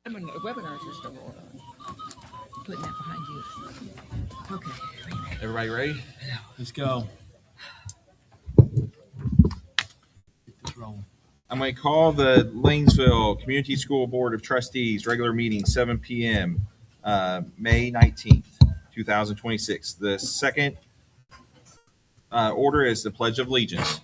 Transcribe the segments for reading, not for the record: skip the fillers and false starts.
I mean, the webinars are still going on. Putting that behind you. Okay. Everybody ready? Let's go. Get this rolling. I'm going to call the Lanesville Community School Board of Trustees regular meeting 7 p.m. May 19th, 2026. The second order is the Pledge of Allegiance.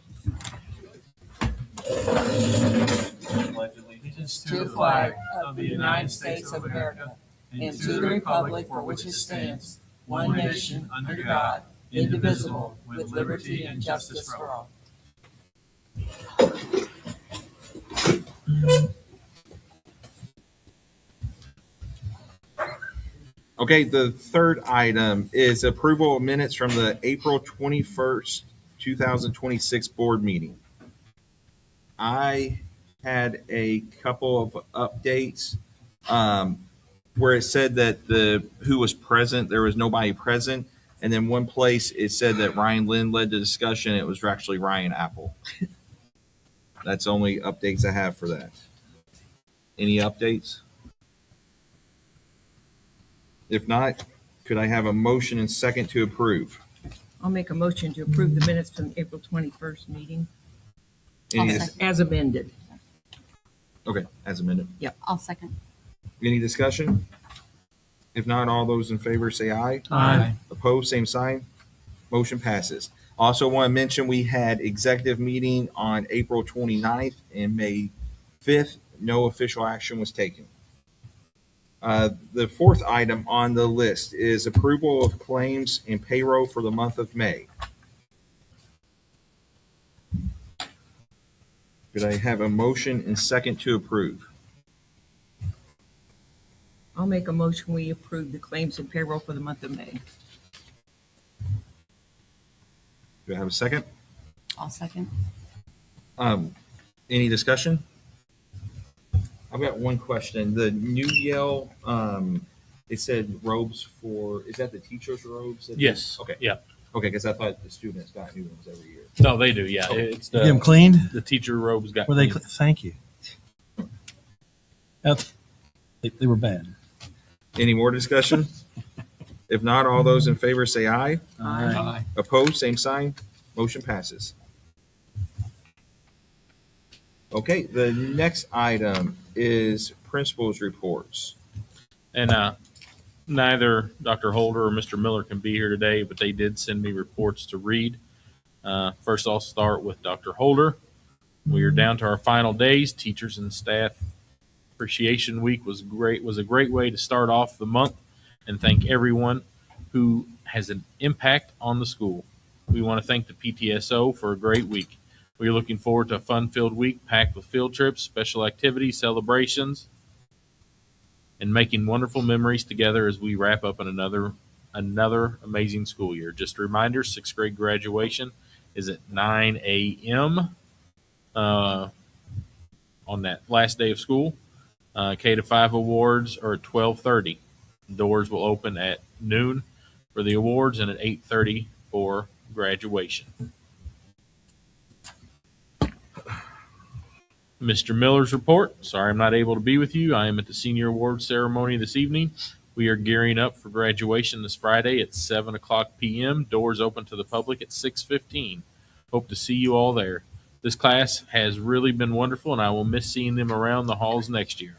Pledge allegiance To the flag of the United States of America and to the republic for which it stands, one nation, under God, indivisible, with liberty and justice for all. Okay, the third item is approval of minutes from the April 21st, 2026 board meeting. I had a couple of updates where it said that who was present, there was nobody present. And then one place it said that Ryan Lynn led the discussion. It was actually Ryan Apple. That's the only updates I have for that. Any updates? If not, could I have a motion and second to approve? I'll make a motion to approve the minutes from the April 21st meeting Any, as amended. okay, as amended. I'll second. Any discussion? If not, all those in favor say aye. Aye. Opposed, same sign. Motion passes. Also want to mention we had executive meeting on April 29th and May 5th. No official action was taken. The fourth item on the list is approval of claims and payroll for the month of May. Could I have a motion and second to approve? I'll make a motion we approve the claims and payroll for the month of May. Do I have a second? I'll second. Any discussion? I've got one question. The new Yale, it said robes for, is that the teachers' robes? Yes. Okay. Yeah. Okay, because I thought the students got new ones every year. No, they do. Yeah. Okay. It's Get them the cleaned? teacher robes got. Were they? cleaned. Thank you. They were bad. Any more discussion? If not, all those in favor say aye. Aye. Opposed, same sign. Motion passes. Okay, the next item is principal's reports. And neither Dr. Holder or Mr. Miller can be here today, but they did send me reports to read. First, I'll start with Dr. Holder. We are down to our final days. Teachers and Staff Appreciation Week was great. Was a great way to start off the month and thank everyone who has an impact on the school. We want to thank the PTSO for a great week. We are looking forward to a fun-filled week packed with field trips, special activities, celebrations, and making wonderful memories together as we wrap up on another amazing school year. Just a reminder, sixth grade graduation is at 9 a.m. On that last day of school. K-5 awards are at 12:30. Doors will open at noon for the awards and at 8:30 for graduation. Mr. Miller's report. Sorry I'm not able to be with you. I am at the senior awards ceremony this evening. We are gearing up for graduation this Friday at 7 o'clock p.m. Doors open to the public at 6:15. Hope to see you all there. This class has really been wonderful, and I will miss seeing them around the halls next year.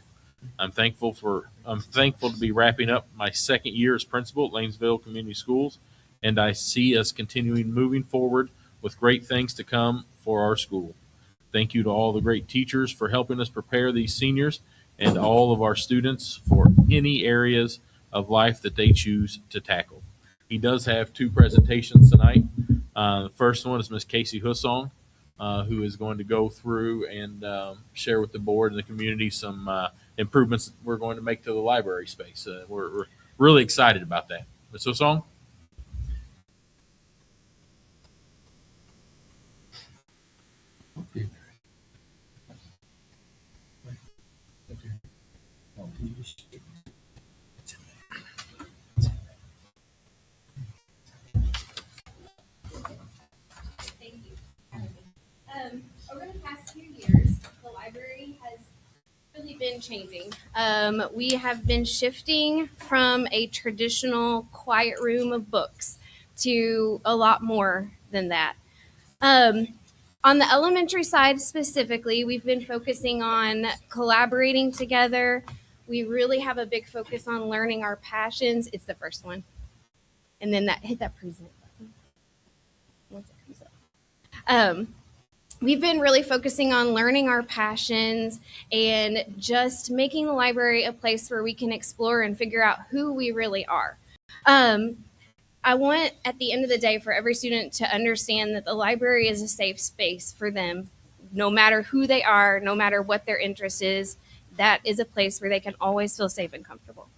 I'm thankful to be wrapping up my second year as principal at Lanesville Community Schools, and I see us continuing moving forward with great things to come for our school. Thank you to all the great teachers for helping us prepare these seniors and all of our students for any areas of life that they choose to tackle. He does have two presentations tonight. The first one is Miss Casey Hussong, who is going to go through and share with the board and the community some improvements that we're going to make to the library space. We're really excited about that. Ms. Hussong? Thank you. Over the past few years, the library has really been changing. We have been shifting from a traditional quiet room of books to a lot more than that. Um, on the elementary side specifically, we've been focusing on collaborating together. We really have a big focus on learning our passions. It's the first one. And then hit that present button once it comes up. We've been really focusing on learning our passions and just making the library a place where we can explore and figure out who we really are. I want at the end of the day for every student to understand that the library is a safe space for them, no matter who they are, no matter what their interest is. That is a place where they can always feel safe and comfortable.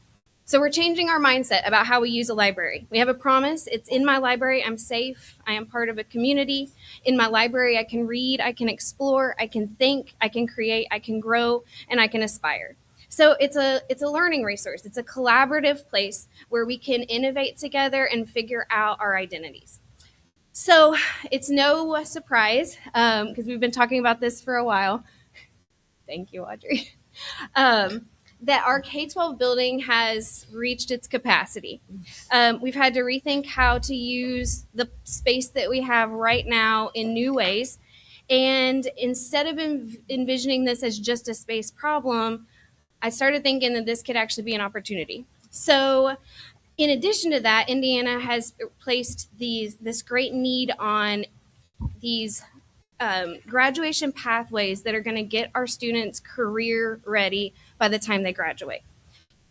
So we're changing our mindset about how we use a library. We have a promise. It's in my library. I'm safe. I am part of a community. In my library, I can read, I can explore, I can think, I can create, I can grow, and I can aspire. So it's a learning resource. It's a collaborative place where we can innovate together and figure out our identities. So it's no surprise, because we've been talking about this for a while. Thank you, Audrey. That our K-12 building has reached its capacity. We've had to rethink how to use the space that we have right now in new ways. And instead of envisioning this as just a space problem, I started thinking that this could actually be an opportunity. So in addition to that, Indiana has placed this great need on these graduation pathways that are going to get our students career ready by the time they graduate.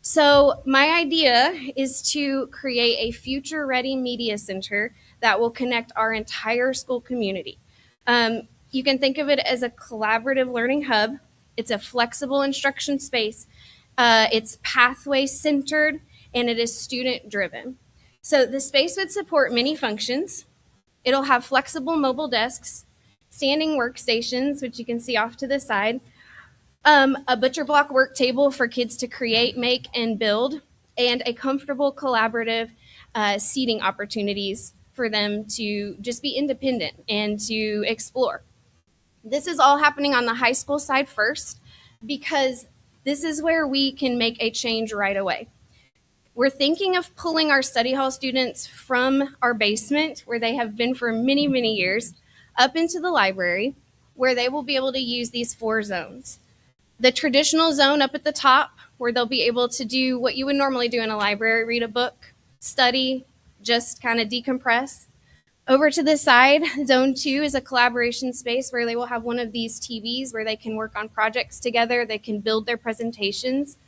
So my idea is to create a future ready media center that will connect our entire school community. You can think of it as a collaborative learning hub. It's a flexible instruction space. It's pathway centered and it is student driven. So the space would support many functions. It'll have flexible mobile desks, standing workstations, which you can see off to the side, a butcher block work table for kids to create, make, and build, and a comfortable collaborative seating opportunities for them to just be independent and to explore. This is all happening on the high school side first because this is where we can make a change right away. We're thinking of pulling our study hall students from our basement, where they have been for many, many years, up into the library, where they will be able to use these 4 zones. The traditional zone up at the top, where they'll be able to do what you would normally do in a library, read a book, study, just kind of decompress. Over to the side, zone 2 is a collaboration space where they will have one of these TVs where they can work on projects together, they can build their presentations.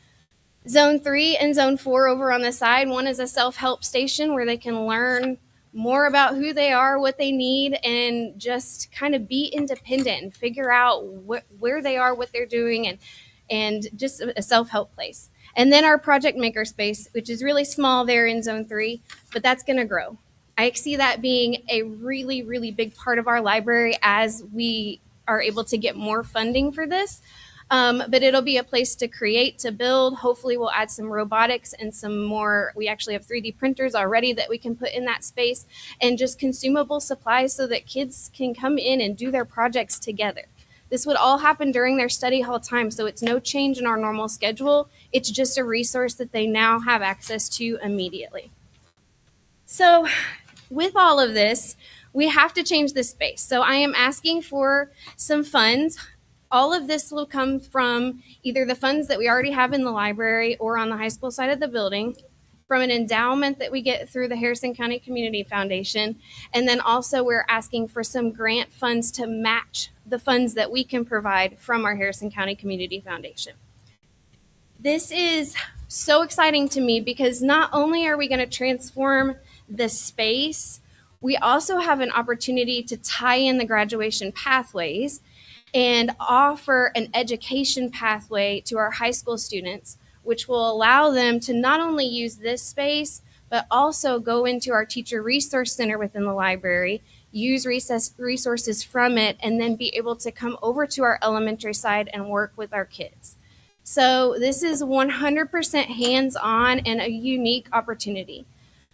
Zone 3 and Zone 4 over on the side, one is a self-help station where they can learn more about who they are, what they need, and just kind of be independent and figure out where they are, what they're doing, and just a self-help place. And then our project maker space, which is really small there in Zone 3, but that's going to grow. I see that being a really, really big part of our library as we are able to get more funding for this. But it'll be a place to create, to build. Hopefully we'll add some robotics and some more. We actually have 3D printers already that we can put in that space, and just consumable supplies so that kids can come in and do their projects together. This would all happen during their study hall time, so it's no change in our normal schedule. It's just a resource that they now have access to immediately. So with all of this, we have to change the space. So I am asking for some funds. All of this will come from either the funds that we already have in the library or on the high school side of the building, from an endowment that we get through the Harrison County Community Foundation, and then also we're asking for some grant funds to match the funds that we can provide from our Harrison County Community Foundation. This is so exciting to me because not only are we going to transform the space, we also have an opportunity to tie in the graduation pathways and offer an education pathway to our high school students, which will allow them to not only use this space, but also go into our teacher resource center within the library, use resources from it, and then be able to come over to our elementary side and work with our kids. So this is 100% hands-on and a unique opportunity.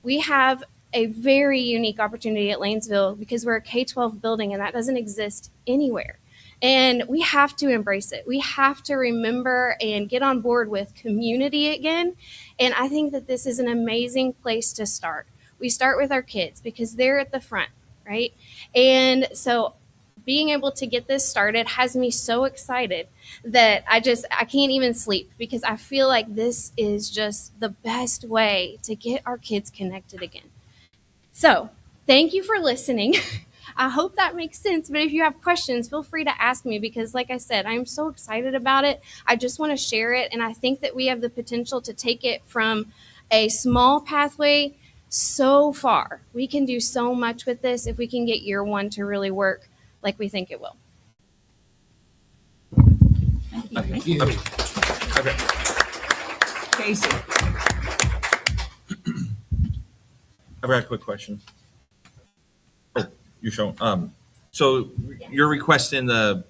We have a very unique opportunity at Lanesville because we're a K-12 building and that doesn't exist anywhere. And we have to embrace it. We have to remember and get on board with community again. And I think that this is an amazing place to start. We start with our kids because they're at the front, right? And so being able to get this started has me so excited that I can't even sleep because I feel like this is just the best way to get our kids connected again. So thank you for listening. I hope that makes sense. But if you have questions, feel free to ask me because, like I said, I'm so excited about it. I just want to share it. And I think that we have the potential to take it from a small pathway so far. We can do so much with this if we can get year one to really work like we think it will. Thank you. Okay. Casey. I've got a quick question. Oh, you're showing. So you're requesting our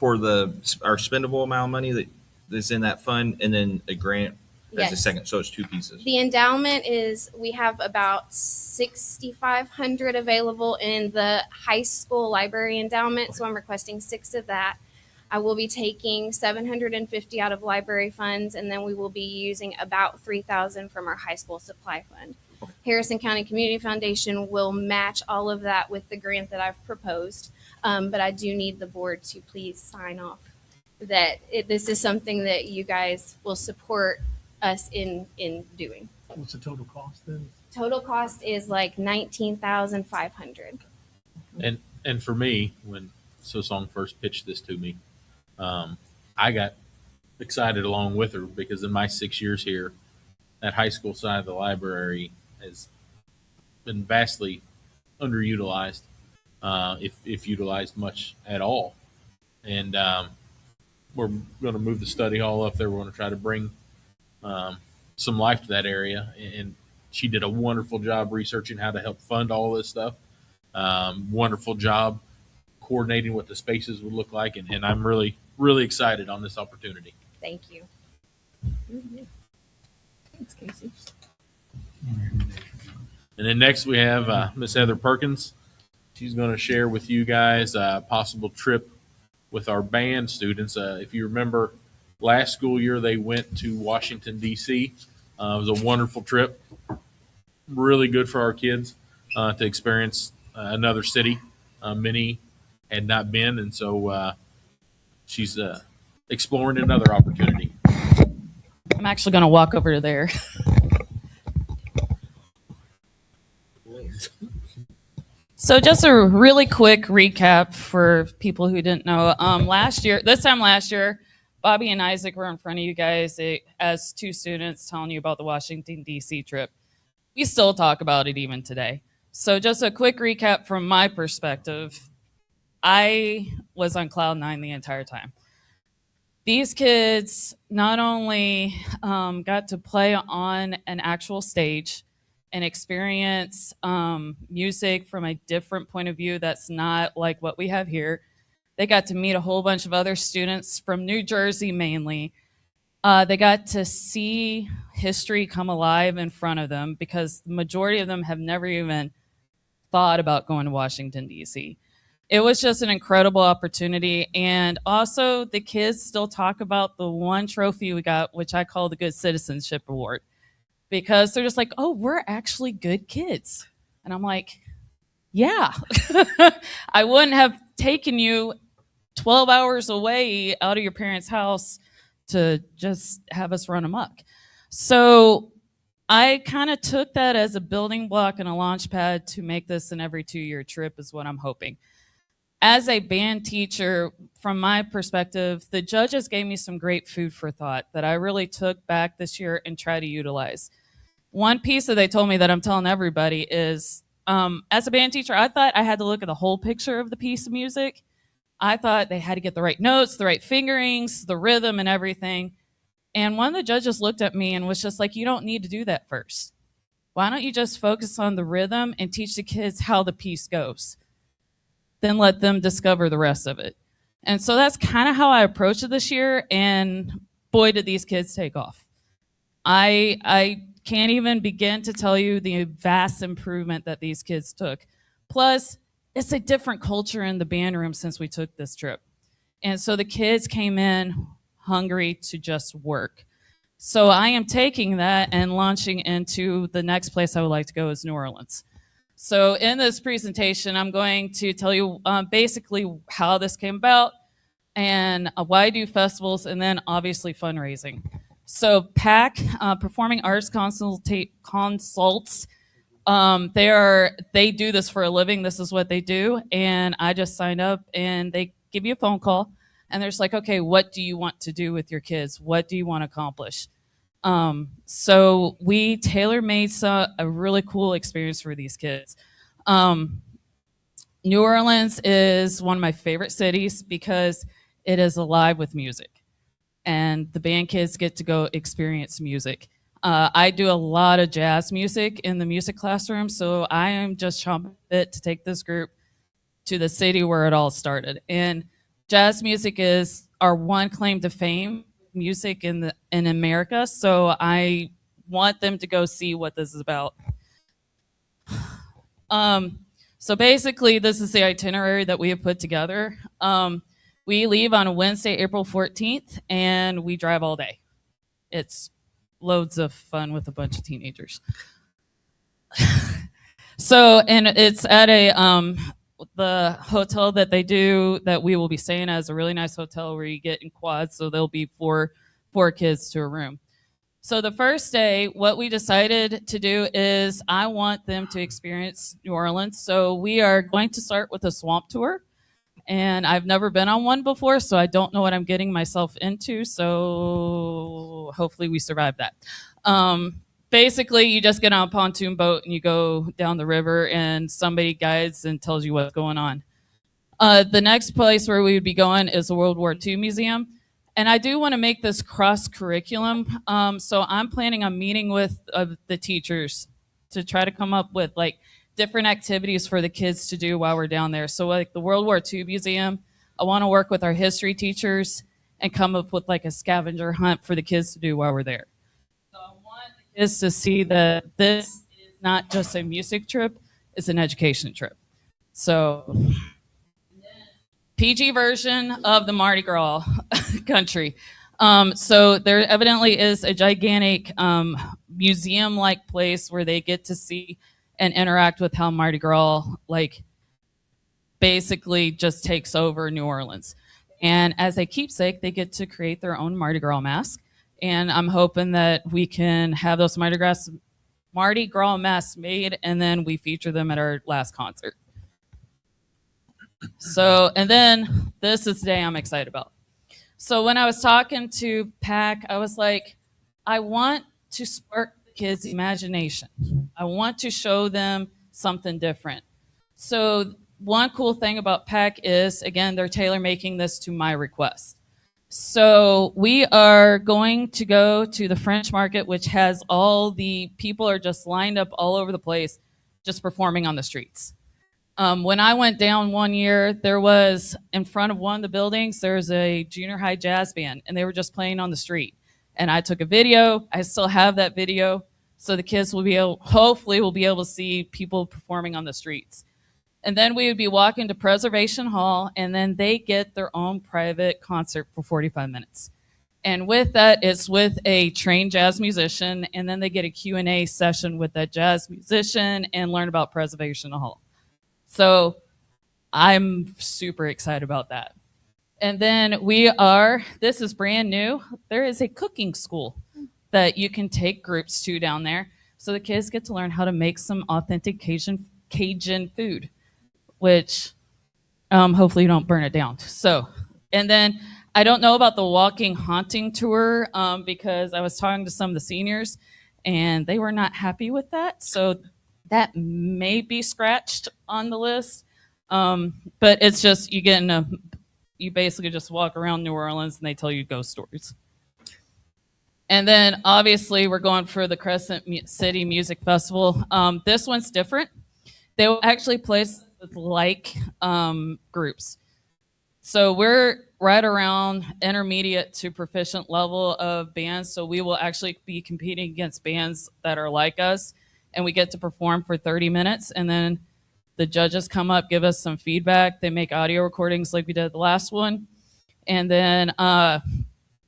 spendable amount of money that's in that fund, and then a grant as a Yes. second. So it's two pieces. The endowment is we have about 6,500 available in the high school library endowment, so I'm requesting 6 of that. I will be taking 750 out of library funds, and then we will be using about 3,000 from our high school supply fund. Harrison County Community Foundation will match all of that with the grant that I've proposed, but I do need the board to please sign off that this is something that you guys will support us in doing. What's the total cost then? Total cost is like 19,500. And for me, when So-Song first pitched this to me, I got excited along with her because in my 6 years here, that high school side of the library has been vastly underutilized, if utilized much at all. And we're going to move the study hall up there. We're going to try to bring some life to that area. And she did a wonderful job researching how to help fund all this stuff. Wonderful job coordinating what the spaces would look like. And I'm really, really excited on this opportunity. Thank you. Thanks, Casey. And then next we have Miss Heather Perkins. She's going to share with you guys a possible trip with our band students. If you remember, last school year they went to Washington, D.C. It was a wonderful trip. Really good for our kids to experience another city. Many had not been, and so she's exploring another opportunity. I'm actually going to walk over there. So just a really quick recap for people who didn't know. This time last year, Bobby and Isaac were in front of you guys as two students telling you about the Washington, D.C. trip. We still talk about it even today. So just a quick recap from my perspective. I was on cloud 9 the entire time. These kids not only got to play on an actual stage and experience music from a different point of view that's not like what we have here. They got to meet a whole bunch of other students from New Jersey mainly. They got to see history come alive in front of them because the majority of them have never even thought about going to Washington, D.C. It was just an incredible opportunity. And also the kids still talk about the one trophy we got, which I call the Good Citizenship Award, because they're just like, oh, we're actually good kids. And I'm like, yeah, I wouldn't have taken you 12 hours away out of your parents' house to just have us run amok. So I kind of took that as a building block and a launch pad to make this an every 2-year trip is what I'm hoping. As a band teacher, from my perspective, the judges gave me some great food for thought that I really took back this year and try to utilize. One piece that they told me that I'm telling everybody is, as a band teacher, I thought I had to look at the whole picture of the piece of music. I thought they had to get the right notes, the right fingerings, the rhythm, and everything. And one of the judges looked at me and was just like, you don't need to do that first. Why don't you just focus on the rhythm and teach the kids how the piece goes? Then let them discover the rest of it. And so that's kind of how I approached it this year. And boy, did these kids take off. I can't even begin to tell you the vast improvement that these kids took. Plus, it's a different culture in the band room since we took this trip. And so the kids came in hungry to just work. So I am taking that and launching into the next place I would like to go is New Orleans. So in this presentation, I'm going to tell you basically how this came about and why I do festivals, and then obviously fundraising. So PAC, Performing Arts Consults, they do this for a living. This is what they do. And I just signed up and they give you a phone call and they're just like, okay, what do you want to do with your kids? What do you want to accomplish? So we tailor-made a really cool experience for these kids. New Orleans is one of my favorite cities because it is alive with music. And the band kids get to go experience music. I do a lot of jazz music in the music classroom, so I am just chomping at to take this group to the city where it all started. And jazz music is our one claim to fame music in America, so I want them to go see what this is about. So basically, this is the itinerary that we have put together. We leave on a Wednesday, April 14th, and we drive all day. It's loads of fun with a bunch of teenagers. So, and it's at the hotel that we will be staying at is a really nice hotel where you get in quads, so there'll be four kids to a room. So the first day, what we decided to do is I want them to experience New Orleans. So we are going to start with a swamp tour. And I've never been on one before, so I don't know what I'm getting myself into. So hopefully we survive that. Basically, you just get on a pontoon boat and you go down the river and somebody guides and tells you what's going on. The next place where we would be going is the World War II Museum. And I do want to make this cross-curriculum. So I'm planning on meeting with the teachers to try to come up with like different activities for the kids to do while we're down there. So like the World War II Museum, I want to work with our history teachers and come up with like a scavenger hunt for the kids to do while we're there. So I want the kids to see that this is not just a music trip, it's an education trip. So PG version of the Mardi Gras country. So there evidently is a gigantic museum-like place where they get to see and interact with how Mardi Gras like basically just takes over New Orleans. And as a keepsake, they get to create their own Mardi Gras mask. And I'm hoping that we can have those Mardi Gras masks made and then we feature them at our last concert. So, and then this is the day I'm excited about. So when I was talking to PAC, I was like, I want to spark the kids' imagination. I want to show them something different. So one cool thing about PAC is, again, they're tailor making this to my request. So we are going to go to the French Market, which has all the people are just lined up all over the place, just performing on the streets. When I went down one year, there was in front of one of the buildings, there's a junior high jazz band, and they were just playing on the street. And I took a video. I still have that video, so the kids hopefully will be able to see people performing on the streets. And then we would be walking to Preservation Hall, and then they get their own private concert for 45 minutes. And with that, it's with a trained jazz musician, and then they get a Q&A session with that jazz musician and learn about Preservation Hall. So I'm super excited about that. And then this is brand new. There is a cooking school that you can take groups to down there. So the kids get to learn how to make some authentic Cajun food, which hopefully you don't burn it down. So, and then I don't know about the walking haunting tour because I was talking to some of the seniors and they were not happy with that. So that may be scratched on the list. But it's just, you basically just walk around New Orleans and they tell you ghost stories. And then obviously we're going for the Crescent City Music Festival. This one's different. They will actually place with like groups. So we're right around intermediate to proficient level of bands. So we will actually be competing against bands that are like us. And we get to perform for 30 minutes. And then The judges come up, give us some feedback. They make audio recordings like we did the last one. And then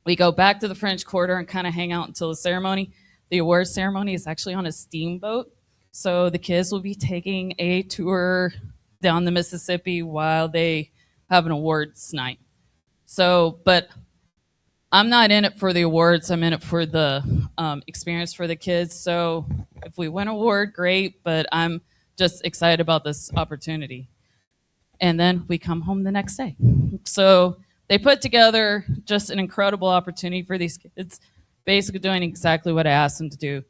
we go back to the French Quarter and kind of hang out until the ceremony. The award ceremony is actually on a steamboat. So the kids will be taking a tour down the Mississippi while they have an awards night. So, but I'm not in it for the awards. I'm in it for the experience for the kids. So if we win an award, great, but I'm just excited about this opportunity. And then we come home the next day. So they put together just an incredible opportunity for these kids, basically doing exactly what I asked them to do,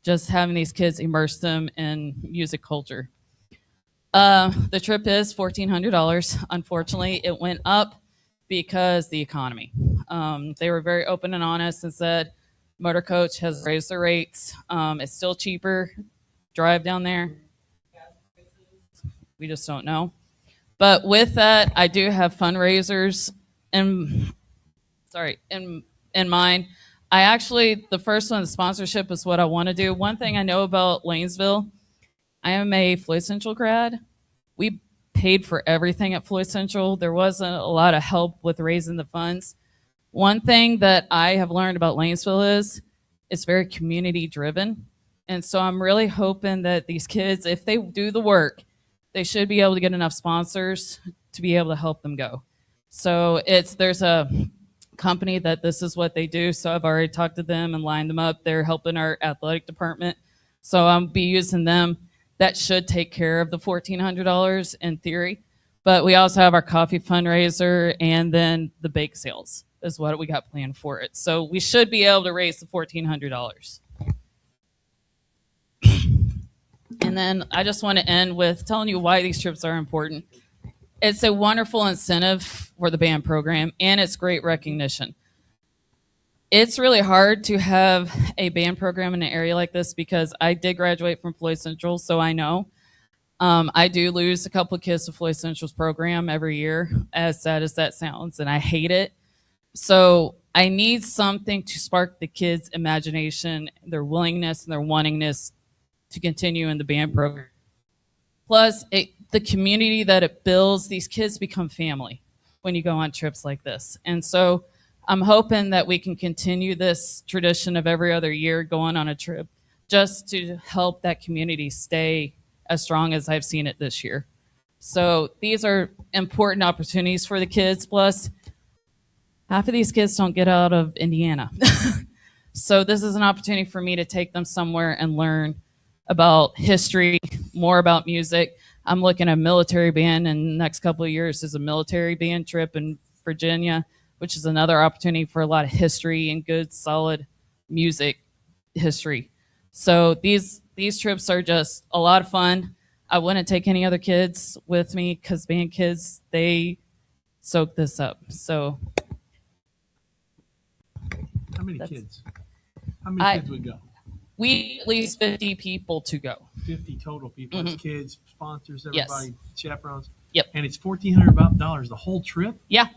just having these kids immerse them in music culture. The trip is $1,400. Unfortunately, it went up because the economy. They were very open and honest and said, Motor Coach has raised their rates. It's still cheaper. Drive down there. We just don't know. But with that, I do have fundraisers in mind. I actually, the first one, the sponsorship is what I want to do. One thing I know about Lanesville, I am a Floyd Central grad. We paid for everything at Floyd Central. There wasn't a lot of help with raising the funds. One thing that I have learned about Lanesville is it's very community driven. And so I'm really hoping that these kids, if they do the work, they should be able to get enough sponsors to be able to help them go. So there's a company that this is what they do. So I've already talked to them and lined them up. They're helping our athletic department. So I'll be using them. That should take care of the $1,400 in theory. But we also have our coffee fundraiser and then the bake sales is what we got planned for it. So we should be able to raise the $1,400. And then I just want to end with telling you why these trips are important. It's a wonderful incentive for the band program, and it's great recognition. It's really hard to have a band program in an area like this because I did graduate from Floyd Central, so I know. I do lose a couple of kids to Floyd Central's program every year, as sad as that sounds, and I hate it. So I need something to spark the kids' imagination, their willingness and their wantingness to continue in the band program. Plus, the community that it builds, these kids become family when you go on trips like this. And so I'm hoping that we can continue this tradition of every other year going on a trip just to help that community stay as strong as I've seen it this year. So these are important opportunities for the kids. Plus, half of these kids don't get out of Indiana. So this is an opportunity for me to take them somewhere and learn about history, more about music. I'm looking at a military band in the next couple of years is a military band trip in Virginia, which is another opportunity for a lot of history and good, solid music history. So these trips are just a lot of fun. I wouldn't take any other kids with me because band kids, they soak this up. So How many That's- kids? How many kids would go? we at least 50 people to go. 50 total people. It's kids, sponsors, Yes. everybody, chaperones. Yep. And it's $1,400 the whole trip? Yeah.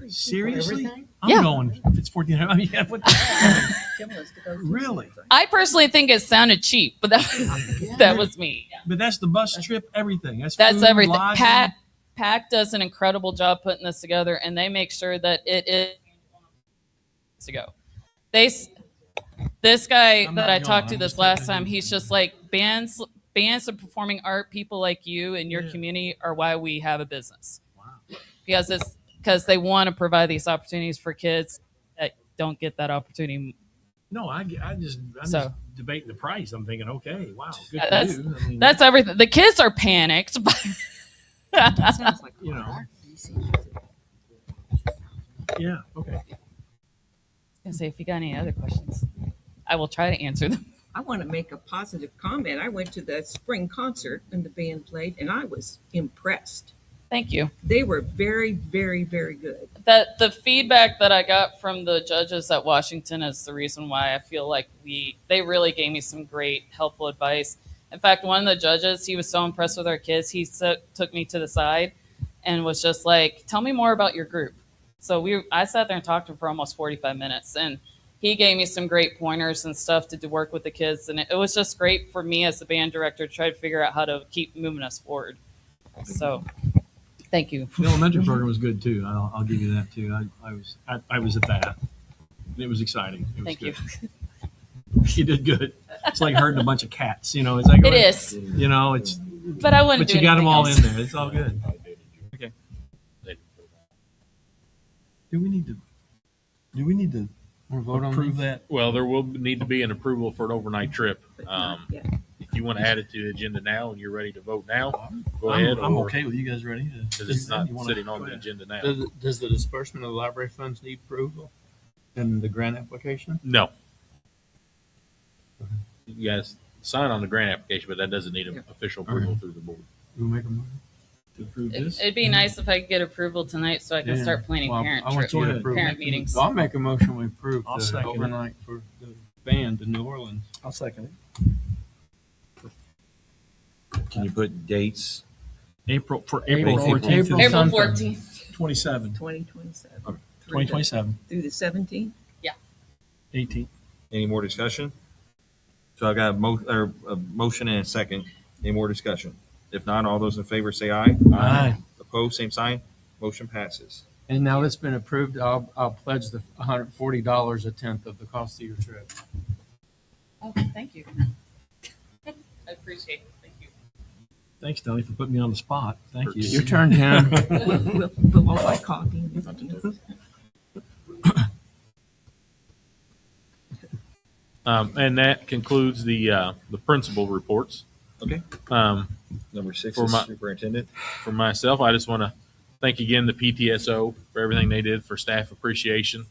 Seriously? Everything? I'm Yeah. going if it's 1,400. I mean, yeah, what the Kim wants to go too. Really? I personally think it sounded cheap, but that was me. But that's the bus trip, everything. That's That's food, everything. lodging. Pac does an incredible job putting this together, and they make sure that it is to go. This guy I'm that not I going. talked to I'm this just last taking time, it he's easy. just like bands and performing art people like you and your Yeah. community are why we have a business. Wow. Because they want to provide these opportunities for kids that don't get that opportunity. No, I'm just So- debating the price. I'm thinking, okay, wow, good Yeah, for that's- you. I mean, That's everything. The kids are panicked, but Sounds like You know. art. yeah, okay. and say if you got any other questions, I will try to answer them. I want to make a positive comment. I went to the spring concert and the band played, and I was impressed. Thank you. They were very, very, very good. That the feedback that I got from the judges at Washington is the reason why I feel like they really gave me some great helpful advice. In fact, one of the judges, he was so impressed with our kids, he took me to the side and was just like, "Tell me more about your group." So I sat there and talked to him for almost 45 minutes, and he gave me some great pointers and stuff to work with the kids, and it was just great for me as the band director to try to figure out how to keep moving us forward. So, thank you. The elementary program was good too. I'll give you that too. I was at that. It was exciting. It was Thank good. you. You did good. It's like herding a bunch of cats. You know, is that It correct? is, You know, it's but I wouldn't but do you got them anything all else. in there. It's all good. Okay. Do we need to vote on approve these? that? Well, there will need to be an approval for an overnight trip. Yeah. If you want to add it to the agenda now and you're ready to vote now, go I'm, ahead. I'm or- okay with you guys ready. Because it's not You wanna- sitting on go the ahead. agenda now. Does the disbursement of the library funds need approval in the grant application? No. You guys sign on the grant application, but that doesn't need an official approval through the board. You make a motion? To approve this? It'd be nice if I could get approval tonight so I can Yeah. start planning Well, parent I want trips, you to ahead. approve. parent meetings. I'll make a motion, we approve I'll the second it. overnight for the band in New Orleans. I'll second Can you put dates? it. April April 14th. April April sometime. 14th. 27. 2027. 2027. Through the 17th? 18. Any more discussion? So I've got a motion and a second. Any more discussion? If not, all those in favor say aye. Aye. Opposed, same sign. Motion passes. And now that's been approved, I'll pledge the $140 a tenth of the cost of your trip. Oh, thank you. I appreciate it. Thank you. Thanks, Tony, for putting me on the spot. Thank you. Your turn, Tim. We'll all buy coffee and everything. And that concludes the principal reports. Okay. Um, Number 6 For is my- superintendent. for myself, I just want to thank again the PTSO for everything they did for Staff Appreciation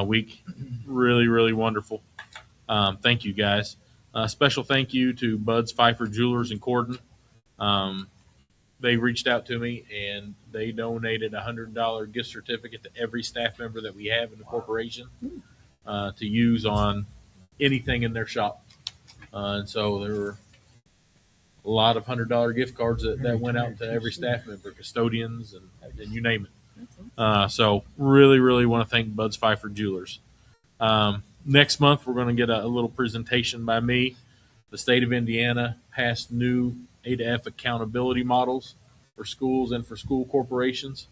Week. Really, really wonderful. Thank you guys. Special thank you to Bud's Pfeiffer Jewelers in Corden. They reached out to me and they donated a $100 gift certificate to every staff member that we have in the corporation to use on anything in their shop. And so there were a lot of $100 gift cards that went out to every staff member, custodians, and you name it. So really, really want to thank Bud's Pfeiffer Jewelers. Next month, we're going to get a little presentation by me. The state of Indiana passed new A to F accountability models for schools and for school corporations.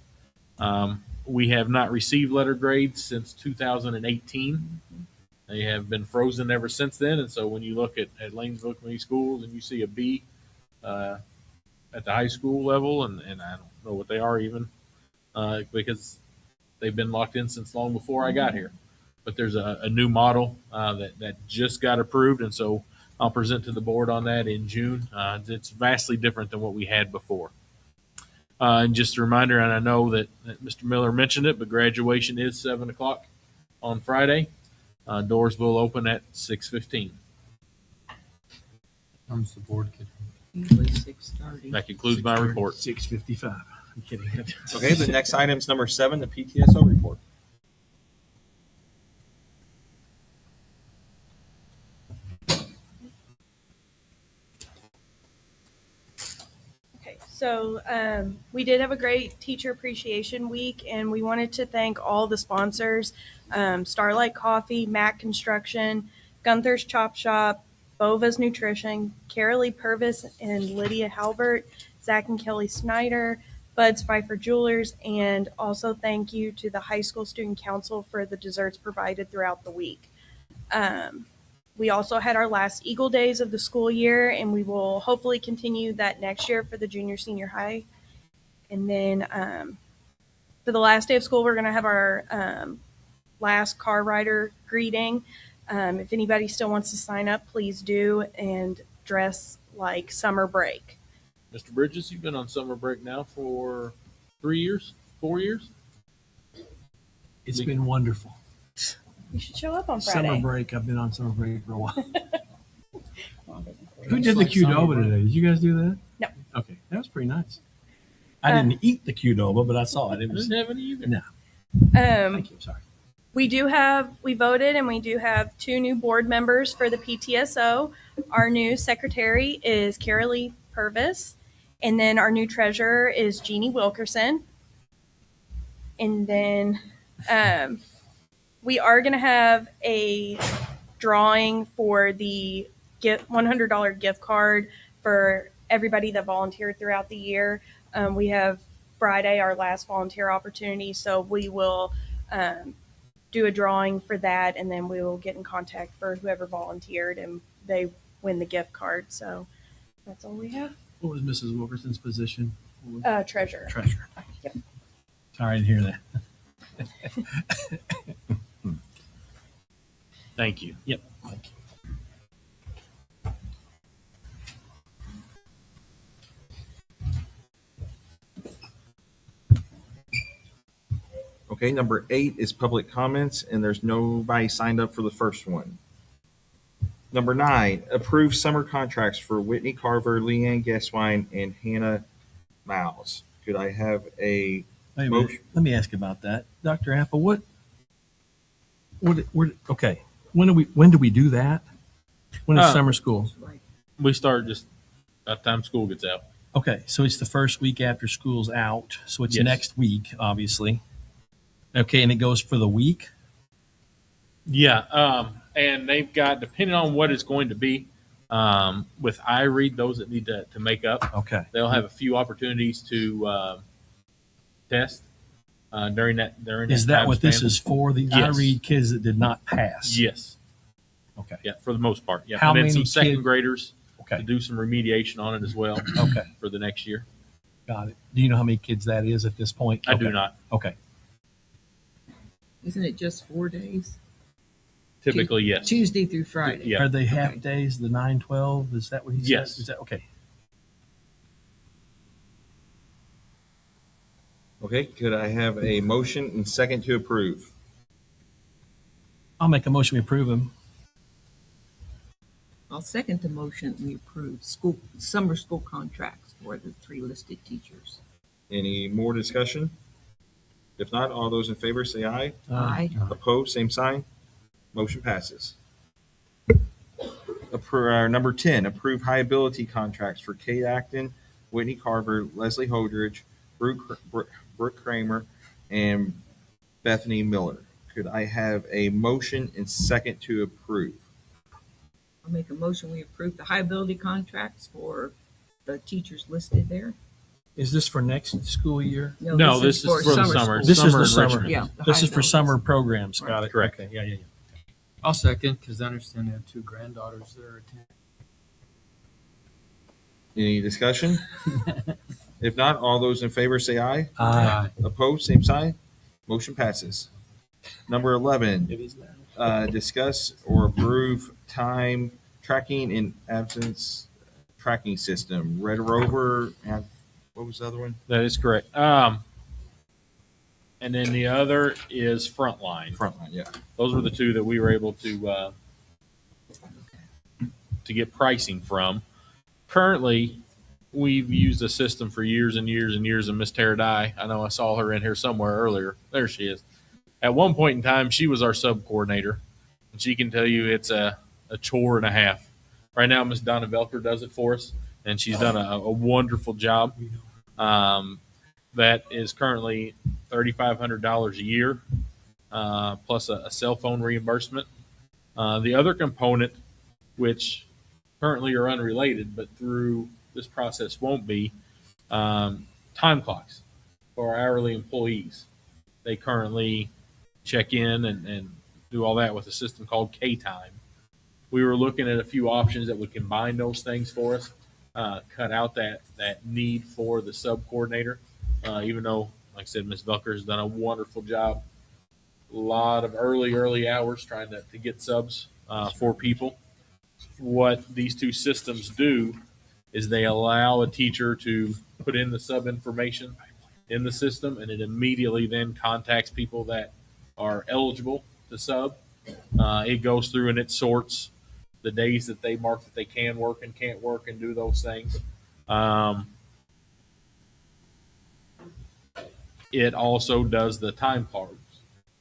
We have not received letter grades since 2018. They have been frozen ever since then. And so when you look at Lanesville Community Schools and you see a B at the high school level, and I don't know what they are even, because they've been locked in since long before I got here. But there's a new model that just got approved, and so I'll present to the board on that in June. It's vastly different than what we had before. And just a reminder, and I know that Mr. Miller mentioned it, but graduation is 7 o'clock on Friday. Doors will open at 6:15. Comes the board kid. Usually 6:30. That concludes my report. 6:55. I'm kidding. Okay, the next item is number 7, the PTSO report. Okay, so we did have a great Teacher Appreciation Week, and we wanted to thank all the sponsors, Starlight Coffee, Mac Construction, Gunther's Chop Shop, Bova's Nutrition, Carolee Purvis and Lydia Halbert, Zach and Kelly Snyder, Bud's Pfeiffer Jewelers, and also thank you to the High School Student Council for the desserts provided throughout the week. We also had our last Eagle Days of the school year, and we will hopefully continue that next year for the junior senior high. And then for the last day of school, we're going to have our last car rider greeting. If anybody still wants to sign up, please do, and dress like summer break. Mr. Bridges, you've been on summer break now for 3 years, 4 years? It's been wonderful. You should show up on Friday. Summer break. I've been on summer break for a while. Who did the Qdoba today? Did you guys do that? No. Okay, that was pretty nice. I didn't eat the Qdoba, but I saw it. It I was. didn't have any either. No. Um, Thank you. Sorry. we voted, and we do have 2 new board members for the PTSO. Our new secretary is Carolee Purvis, and then our new treasurer is Jeannie Wilkerson. And then We are going to have a drawing for the $100 gift card for everybody that volunteered throughout the year. We have Friday, our last volunteer opportunity, so we will do a drawing for that, and then we will get in contact for whoever volunteered, and they win the gift card. So that's all we have. What was Mrs. Wilkerson's position? Treasurer. Treasurer. Yep. Sorry, I didn't hear that. Thank you. Yep. Thank you. Okay, number 8 is public comments, and there's nobody signed up for the first one. Number 9, approve summer contracts for Whitney Carver, Leanne Guesswine, and Hannah Miles. Could I have a Wait a minute. motion? Let me ask about that. Dr. Apple, okay. When do we do that? When is summer school? We start just by the time school gets out. Okay, so it's the first week after school's out, so it's Yes. next week, obviously. Okay, and it goes for the week? Yeah, and they've got, depending on what it's going to be, with iRead, those that need to make up, Okay. they'll have a few opportunities to test during that Is that time what this span. is for? The Yes. iRead kids that did not pass? Yes. Okay. Yeah, for the most part. Yeah, How and then many some second kid- graders to Okay. do some remediation on it as well Okay. for the next year. Got it. Do you know how many kids that is at this point? I do Okay. not. Okay. Isn't it just 4 days? Typically, yes. Tuesday through Friday. Yeah. Are they half Okay. days, the 9-12? Is that what he said? Yes. Is that okay? Okay, could I have a motion and second to approve? I'll make a motion to approve them. I'll second the motion. We approve summer school contracts for the 3 listed teachers. Any more discussion? If not, all those in favor say aye. Aye. Opposed, same sign. Motion passes. Number 10, approve high ability contracts for Kate Acton, Whitney Carver, Leslie Holdridge, Brooke Kramer, and Bethany Miller. Could I have a motion and second to approve? I'll make a motion. We approve the high ability contracts for the teachers listed there. Is this for next school year? No, this is for the summer. school. This is the Summer summer. enrichment. Yeah. the This high is for abilities. summer programs. Right. Got it. Correct. Okay. Yeah. I'll second because I understand they have 2 granddaughters that are attending. Any discussion? If not, all those in favor say aye. Aye. Opposed, same sign. Motion passes. Number 11, discuss or approve time tracking and absence tracking system. Red Rover, and what was the other one? That is correct. And then the other is Frontline. Frontline, yeah. Those were the 2 that we were able to get pricing from. Currently, we've used a system for years and years and years, and Miss Tara Dye, I know I saw her in here somewhere earlier. There she is. At one point in time, she was our sub coordinator, and she can tell you it's a chore and a half. Right now, Miss Donna Velker does it for us, and she's done a wonderful job. That is currently $3,500 a year, plus a cell phone reimbursement. The other component, which currently are unrelated, but through this process won't be, time clocks for our hourly employees. They currently check in and do all that with a system called K-Time. We were looking at a few options that would combine those things for us, cut out that need for the sub coordinator. Even though, like I said, Ms. Velker has done a wonderful job. A lot of early hours trying to get subs for people. What these 2 systems do is they allow a teacher to put in the sub information in the system, and it immediately then contacts people that are eligible to sub. It goes through and it sorts the days that they mark that they can work and can't work and do those things. It also does the time cards.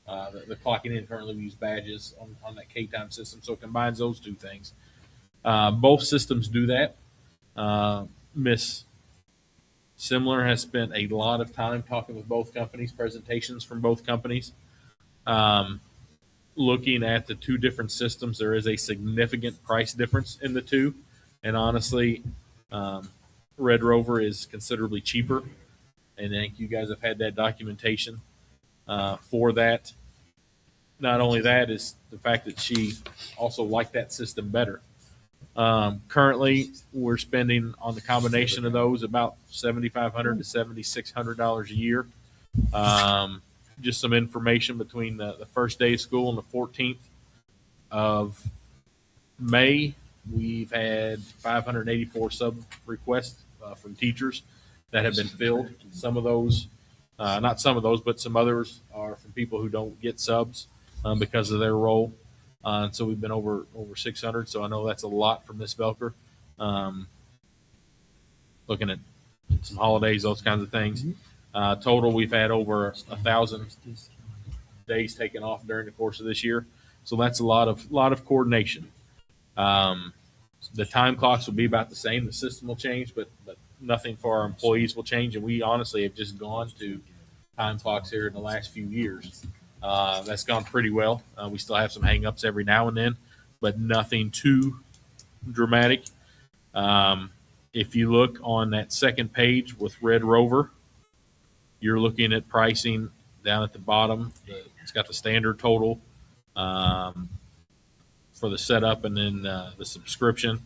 The clocking in, currently we use badges on that K-Time system, so it combines those 2 things. Both systems do that. Miss Simler has spent a lot of time talking with both companies, presentations from both companies. looking at the two different systems, there is a significant price difference in the two. And honestly, Red Rover is considerably cheaper. And I think you guys have had that documentation for that. Not only that is the fact that she also liked that system better. Currently, we're spending on the combination of those about $7,500 to $7,600 a year. Just some information between the first day of school and the 14th of May, we've had 584 sub requests from teachers that have been filled. Some of those, not some of those, but some others are from people who don't get subs because of their role. And so we've been over 600. So I know that's a lot for Miss Velker. Looking at some holidays, those kinds of things. Total, we've had over 1,000 days taken off during the course of this year. So that's a lot of coordination. The time clocks will be about the same. The system will change, but nothing for our employees will change. And we honestly have just gone to time clocks here in the last few years. That's gone pretty well. We still have some hang-ups every now and then, but nothing too dramatic. If you look on that second page with Red Rover, you're looking at pricing down at the bottom. It's got the standard total for the setup, and then the subscription,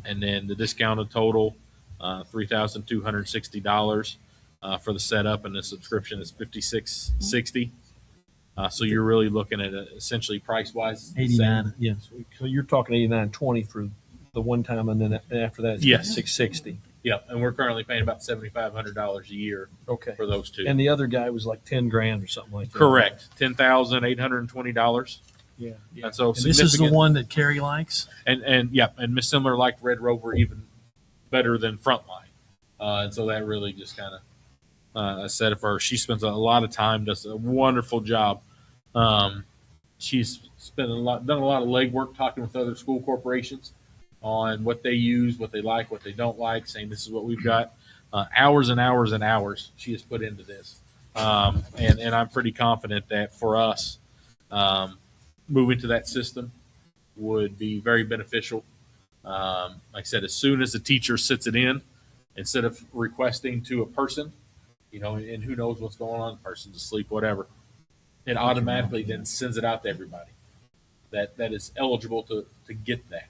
and then the discounted total, $3,260 for the setup, and the subscription is $5,660. So you're really looking at essentially price wise 89. Yes. So you're talking 89.20 for the one time, and then after that, it's Yes. 660. Yeah, and we're currently paying about $7,500 a year Okay. for those two. And the other guy was like 10 grand or something like that. Correct, $10,820. Yeah. And so And this is the significant- one that Carrie likes. And Miss Similar liked Red Rover even better than Frontline, and so that really just kind of set it for her. She spends a lot of time, does a wonderful job. She's done a lot of legwork talking with other school corporations on what they use, what they like, what they don't like, saying this is what we've got. Hours and hours and hours she has put into this, and I'm pretty confident that for us, moving to that system would be very beneficial. Like I said, as soon as the teacher sits it in, instead of requesting to a person, and who knows what's going on, the person's asleep, whatever, it automatically then sends it out to everybody that is eligible to get that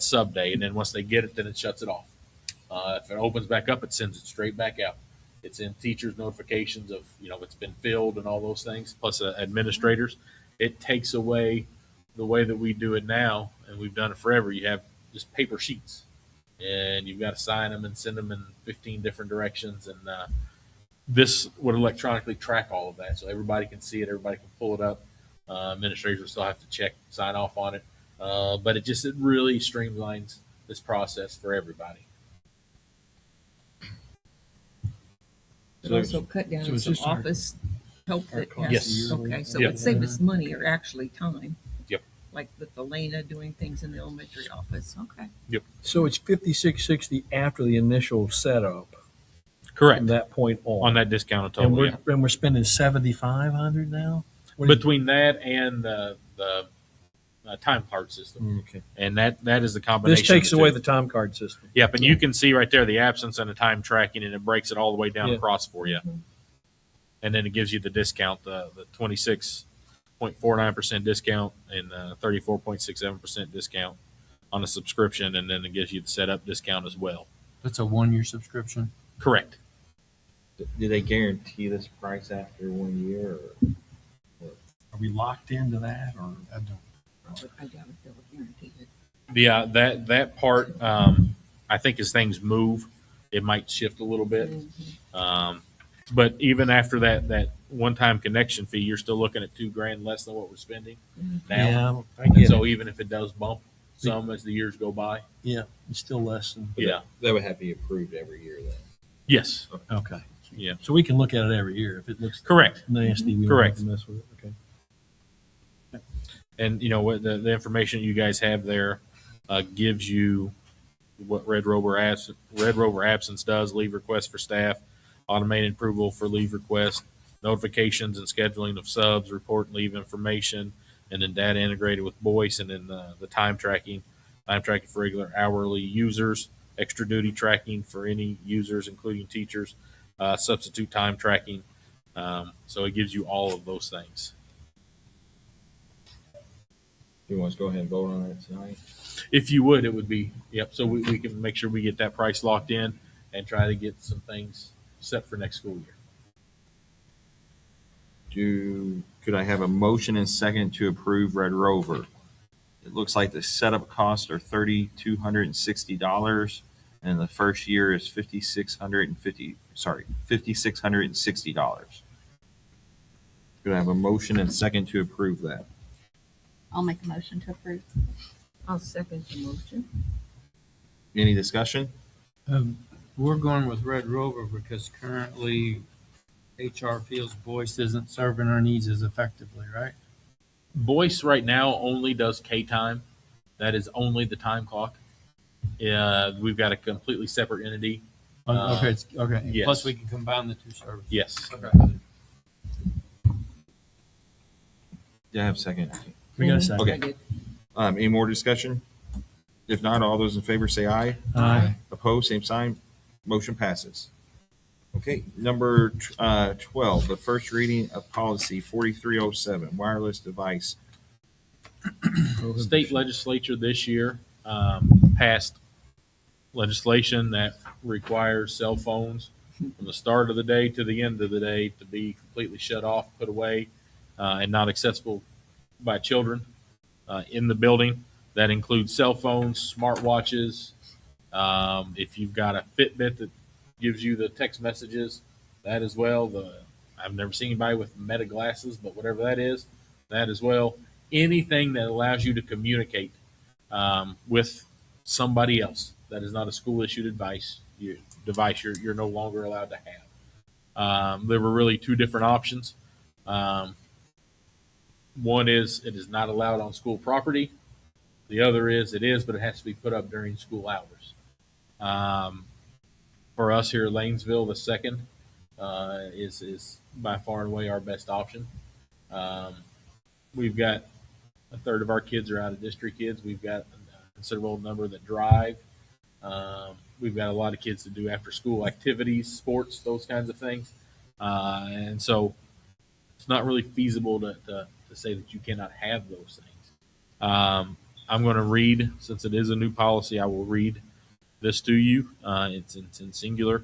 sub day. And then once they get it, then it shuts it off. If it opens back up, it sends it straight back out. It's in teachers' notifications of, it's been filled and all those things, plus administrators. It takes away the way that we do it now, and we've done it forever. You have just paper sheets, and you've got to sign them and send them in 15 different directions. And this would electronically track all of that, so everybody can see it, everybody can pull it up. Administrators will still have to sign off on it, but it really streamlines this process for everybody. But also cut down so on it's some just our- office help that has. Yes. Okay, so Yep. it saved us money or actually time. Yep. Like with Elena doing things in the elementary office. Okay. So it's 5660 after the initial setup. Correct. From that point On that discounted and total, we're spending 7,500 now. between that and the time card system, Okay. and that is the combination. This takes of the away two. the time card system. Yep, and you can see right there the absence and the time tracking, and it breaks it all the way down Yeah. across for you. And then it gives you the discount, the 26.49% discount and 34.67% discount on the subscription, and then it gives you the setup discount as well. That's a 1-year subscription. Correct. Do they guarantee this price after 1 year? Are we locked into that, or I don't? I doubt if they'll guarantee it. Yeah, that part, I think as things move, it might shift a little bit. But even after that one-time connection fee, you're still looking at $2,000 less than what we're spending now. Yeah, I get So it. even if it does bump some as the years go by, Yeah, it's still less than. yeah, That would have to be approved every year then. yes, Okay. yeah, So we can look at it every year. If it looks correct. nasty, we Correct. don't have to mess with it. Okay. And what the information you guys have there gives you what Red Rover absence does: leave request for staff, automated approval for leave request, notifications and scheduling of subs, report and leave information, and then data integrated with voice, and then the time tracking for regular hourly users, extra duty tracking for any users, including teachers, substitute time tracking. So it gives you all of those things. You want us to go ahead and vote on it tonight? If you would, it would be, yep. So we can make sure we get that price locked in and try to get some things set for next school year. Could I have a motion and second to approve Red Rover? It looks like the setup costs are $3,260, and the first year is $5,660. Could I have a motion and second to approve that? I'll make a motion to approve. I'll second the motion. Any discussion? We're going with Red Rover because currently HR feels voice isn't serving our needs as effectively, right? Voice right now only does K time. That is only the time clock. We've got a completely separate entity. Okay, okay. Yes. Plus, we can combine the two services. Yes. Okay. Yeah, I have a second. We got a second. Okay. Any more discussion? If not, all those in favor say aye. Aye. Opposed, same sign. Motion passes. Okay, number 12, the first reading of policy 4307, wireless device. State legislature this year passed legislation that requires cell phones from the start of the day to the end of the day to be completely shut off, put away, and not accessible by children in the building. That includes cell phones, smartwatches. If you've got a Fitbit that gives you the text messages, that as well. I've never seen anybody with Meta glasses, but whatever that is, that as well. Anything that allows you to communicate with somebody else that is not a school issued device, you're no longer allowed to have. There were really two different options. One is it is not allowed on school property. The other is it is, but it has to be put up during school hours. For us here at Lanesville, the second is by far and away our best option. We've got a third of our kids are out of district kids. We've got a considerable number that drive. We've got a lot of kids that do after school activities, sports, those kinds of things. And so it's not really feasible to say that you cannot have those things. I'm going to read, since it is a new policy, I will read this to you. It's in singular.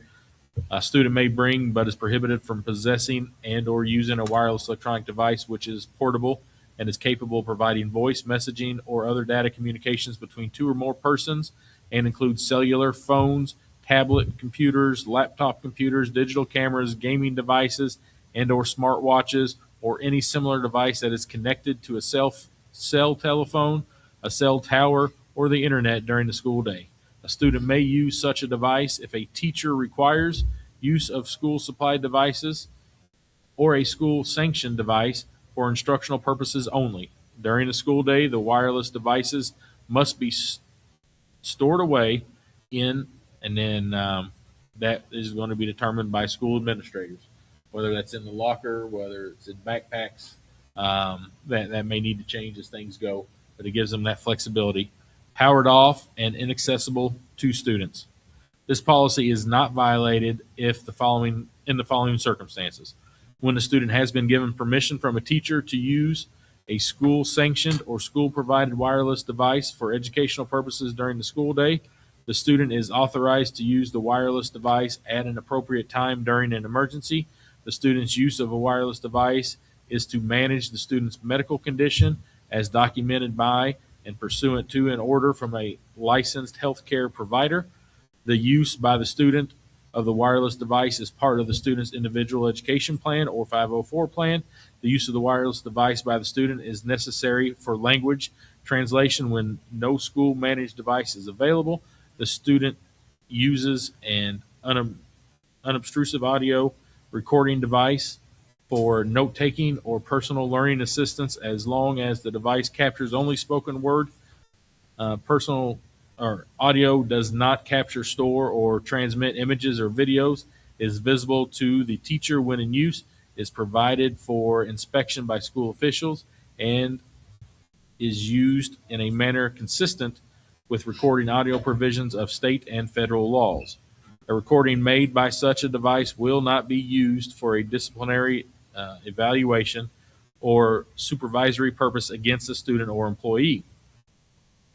A student may bring but is prohibited from possessing and or using a wireless electronic device which is portable and is capable of providing voice, messaging, or other data communications between two or more persons and includes cellular phones, tablet computers, laptop computers, digital cameras, gaming devices, and or smartwatches, or any similar device that is connected to a cell telephone, a cell tower, or the internet during the school day. A student may use such a device if a teacher requires use of school supplied devices or a school sanctioned device for instructional purposes only. During the school day, the wireless devices must be stored away in, and then that is going to be determined by school administrators, whether that's in the locker, whether it's in backpacks. That may need to change as things go, but it gives them that flexibility. Powered off and inaccessible to students. This policy is not violated if in the following circumstances. When the student has been given permission from a teacher to use a school sanctioned or school provided wireless device for educational purposes during the school day, the student is authorized to use the wireless device at an appropriate time during an emergency. The student's use of a wireless device is to manage the student's medical condition as documented by and pursuant to an order from a licensed healthcare provider. The use by the student of the wireless device is part of the student's individual education plan or 504 plan. The use of the wireless device by the student is necessary for language translation when no school managed device is available. The student uses an unobtrusive audio recording device for note-taking or personal learning assistance as long as the device captures only spoken word. Personal or audio does not capture, store, or transmit images or videos, is visible to the teacher when in use, is provided for inspection by school officials and is used in a manner consistent with recording audio provisions of state and federal laws. A recording made by such a device will not be used for a disciplinary evaluation or supervisory purpose against a student or employee.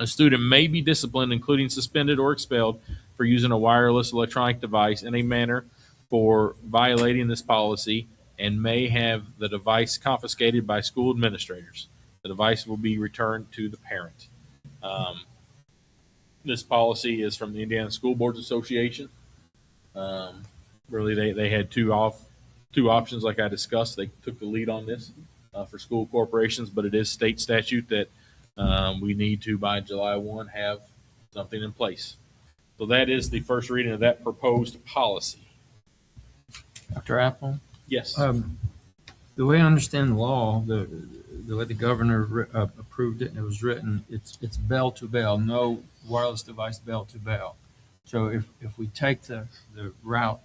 A student may be disciplined, including suspended or expelled, for using a wireless electronic device in a manner for violating this policy and may have the device confiscated by school administrators. The device will be returned to the parent. This policy is from the Indiana School Boards Association. Really, they had two options, like I discussed. They took the lead on this for school corporations, but it is state statute that we need to, by July 1, have something in place. So that is the first reading of that proposed policy. Dr. Apple? Yes. The way I understand the law, the way the governor approved it and it was written, it's bell to bell, no wireless device bell to bell. So if we take the route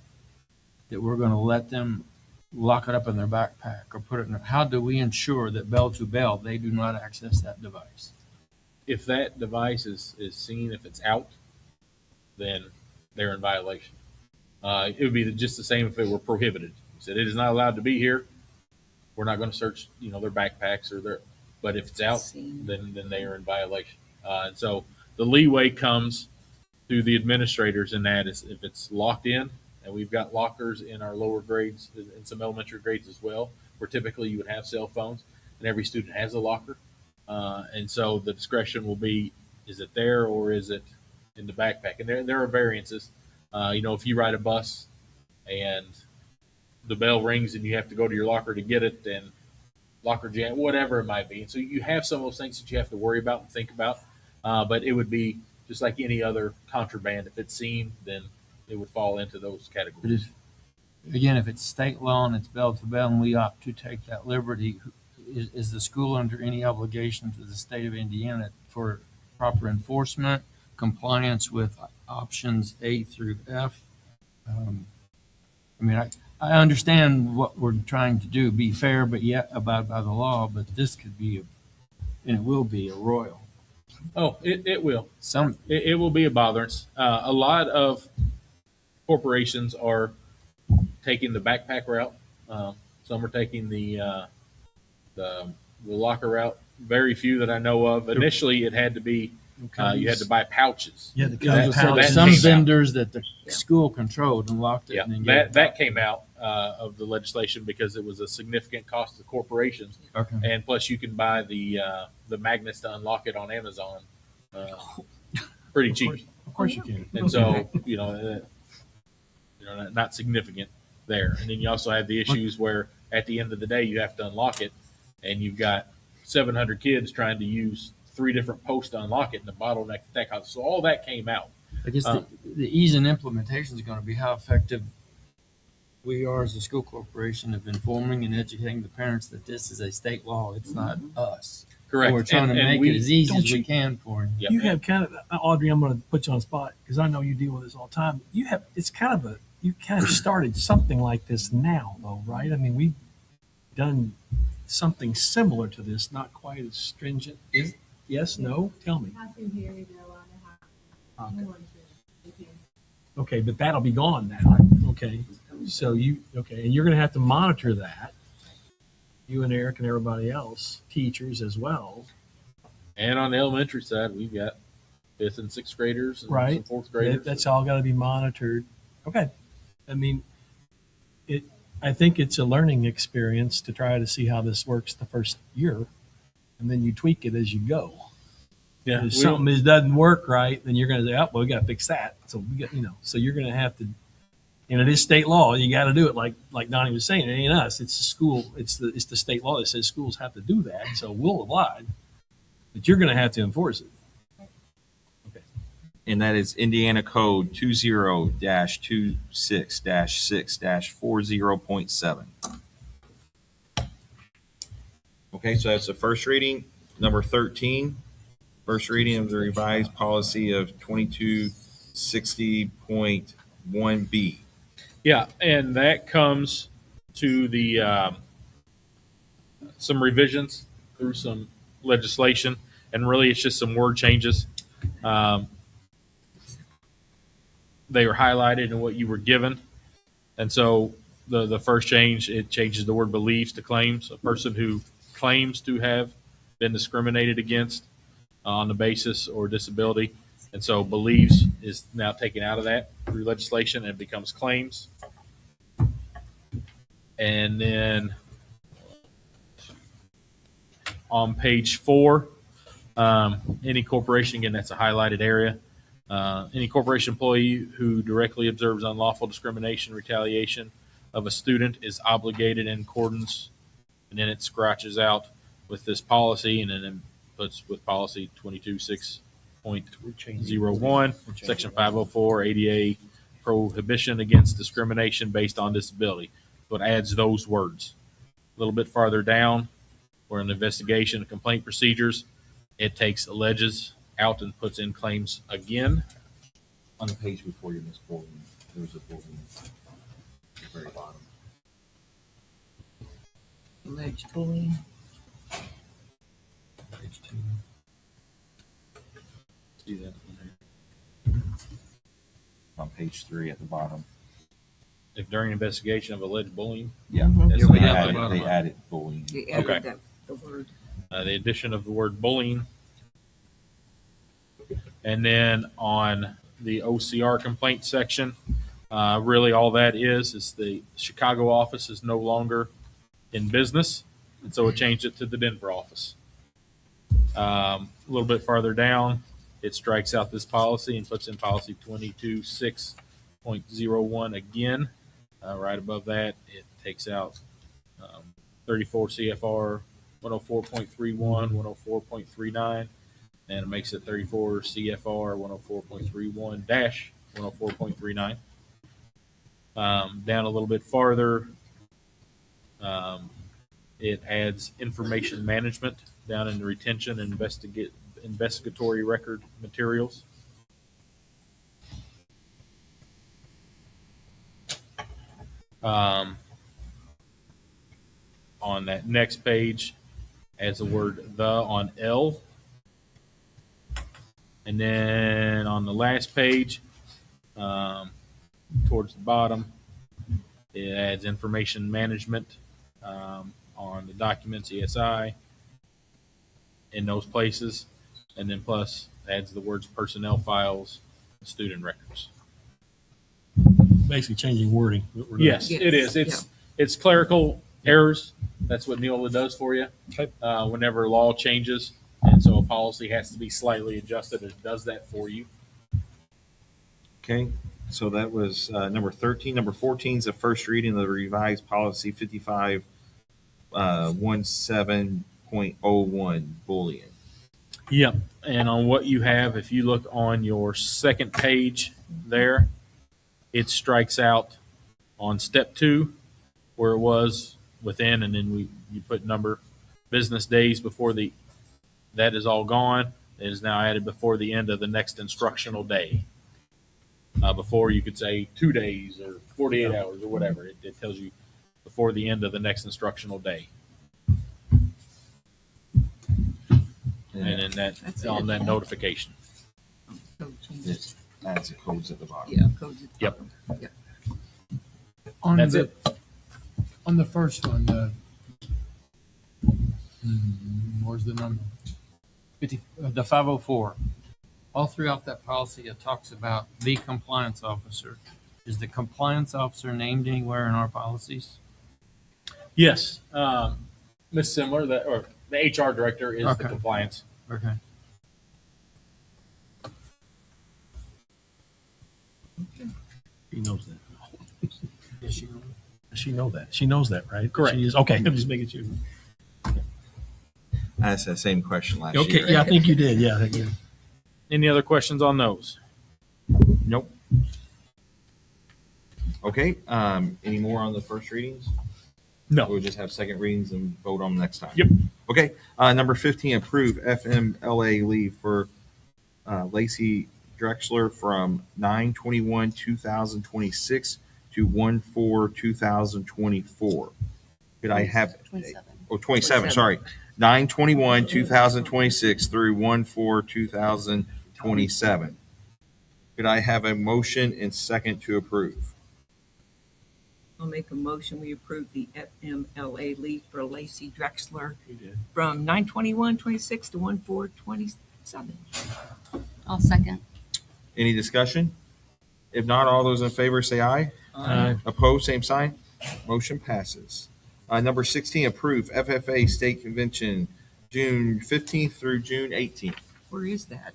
that we're going to let them lock it up in their backpack or put it in, how do we ensure that bell to bell they do not access that device? If that device is seen, if it's out, then they're in violation. It would be just the same if it were prohibited. You said it is not allowed to be here. We're not going to search, their backpacks or their. But if it's out, then they are in violation. And so the leeway comes through the administrators in that is if it's locked in, and we've got lockers in our lower grades and some elementary grades as well, where typically you would have cell phones, and every student has a locker. And so the discretion will be, is it there or is it in the backpack? And there are variances. If you ride a bus and the bell rings and you have to go to your locker to get it, and locker jam, whatever it might be. And so you have some of those things that you have to worry about and think about. But it would be just like any other contraband. If it's seen, then it would fall into those categories. But if it's state law and it's bell to bell and we opt to take that liberty, is the school under any obligation to the state of Indiana for proper enforcement, compliance with options A through F? I understand what we're trying to do, be fair, but yet abide by the law, but this could be, and it will be, a royal. Oh, it will. It will be a botherance. A lot of corporations are taking the backpack route. Some are taking the locker route. Very few that I know of. Initially, it had to be you had to buy pouches. Yeah, some vendors that the school controlled and locked it. Yeah, and that came out of the legislation because it was a significant cost to corporations. Okay. And plus, you can buy the magnets to unlock it on Amazon pretty cheap. Of course you can. And so, not significant there. And then you also have the issues where at the end of the day, you have to unlock it, and you've got 700 kids trying to use 3 different posts to unlock it, and the bottleneck that causes. So all that came out. I guess the ease in implementation is going to be how effective we are as a school corporation of informing and educating the parents that this is a state law. It's not us. Correct. We're trying to make it as easy as we can for you. Yep. You have kind of, Audrey, I'm going to put you on the spot because I know you deal with this all the time. You kind of started something like this now, though, right? I mean, we've done something similar to this, not quite as stringent. Yes, no? Tell me. Okay, but that'll be gone now. Okay, so and you're going to have to monitor that. You and Eric and everybody else, teachers as well. And on the elementary side, we've got 5th and 6th graders and Right. some 4th graders. That's all got to be monitored. Okay. I mean, I think it's a learning experience to try to see how this works the first year, and then you tweak it as you go. Yeah, If something doesn't work right, then you're going to say, "Oh, well, we got to fix that." So we got, so you're going to have to, and it is state law. You got to do it like Donnie was saying. It ain't us. It's the school. It's the state law that says schools have to do that. So we'll oblige, but you're going to have to enforce it. And that is Indiana Code 20-26-6-6-40.7. Okay, so that's the first reading. Number 13, first reading of the revised policy of 2260.1B. Yeah, and that comes to the some revisions through some legislation, and really it's just some word changes. They were highlighted in what you were given, and so the first change, it changes the word believes to claims. A person who claims to have been discriminated against on the basis or disability, and so believes is now taken out of that through legislation and becomes claims. And then on page 4, any corporation, again, that's a highlighted area. Any corporation employee who directly observes unlawful discrimination, retaliation of a student is obligated in accordance, and then it scratches out with this policy, and then it puts with policy 22.6.01, section 504, ADA, prohibition against discrimination based on disability. So it adds those words. A little bit farther down, where in the investigation and complaint procedures, it takes alleges out and puts in claims again. On the page before you, Ms. Bolton, there's a bullying at the very bottom. Alleged bullying. Page 2. See that? On page 3 at the bottom. If during investigation of alleged bullying, Yeah, Mhm. that's Yeah, what we they have the added, bottom they line. added bullying. They added Okay. the word. the addition of the word bullying. And then on the OCR complaint section, really all that is the Chicago office is no longer in business, and so it changed it to the Denver office. A little bit farther down, it strikes out this policy and puts in policy 22.6.01 again. Right above that, it takes out 34 CFR 104.31, 104.39, and it makes it 34 CFR 104.31-104.39. Down a little bit farther, it adds information management down in the retention and investigatory record materials. On that next page, adds the word the on L. And then on the last page, towards the bottom, it adds information management on the documents, ESI, in those places. And then plus adds the words personnel files, student records. Basically changing wording. Yes, Yes. it is. It's clerical errors. That's what Neola does for you. Okay. Whenever law changes, and so a policy has to be slightly adjusted, it does that for you. Okay, so that was number 13. Number 14 is the first reading of the revised policy 5517.01 bullying. Yep. And on what you have, if you look on your second page there, it strikes out on step 2 where it was within, and then you put number business days before that is all gone. It is now added before the end of the next instructional day. Before you could say 2 days or 48 hours or whatever. It tells you before the end of the next instructional day. And then That's on it. that notification. Code changes. It adds the codes at the bottom. Yeah, codes at the Yep. bottom. Yep. On That's the, it. On the first one, where's the number? The 504. All throughout that policy, it talks about the compliance officer. Is the compliance officer named anywhere in our policies? Yes. Ms. Simler, or the HR director is the Okay. compliance. Okay. She knows that. Yes, you know. Does she know that? She knows that, right? Correct. She is, okay, I'm just making sure. I asked that same question last Okay, year. yeah, I think you did. Yeah, I think you did. Any other questions on those? Nope. Okay, any more on the first readings? No. We'll just have second readings and vote on them next time. Yep. Okay, number 15, approve FMLA leave for Lacey Drexler from 9/21/2026 to 1/4/2024. Could I have, 27, sorry, 9/21/2026 through 1/4/2027. Could I have a motion and second to approve? I'll make a motion, we approve the FMLA leave for Lacey Drexler from 9/21/26 to 1/4/27. I'll second. Any discussion? If not, all those in favor say aye. Aye. Opposed, same sign. Motion passes. Number 16, approve FFA State Convention, June 15th through June 18th. Where is that?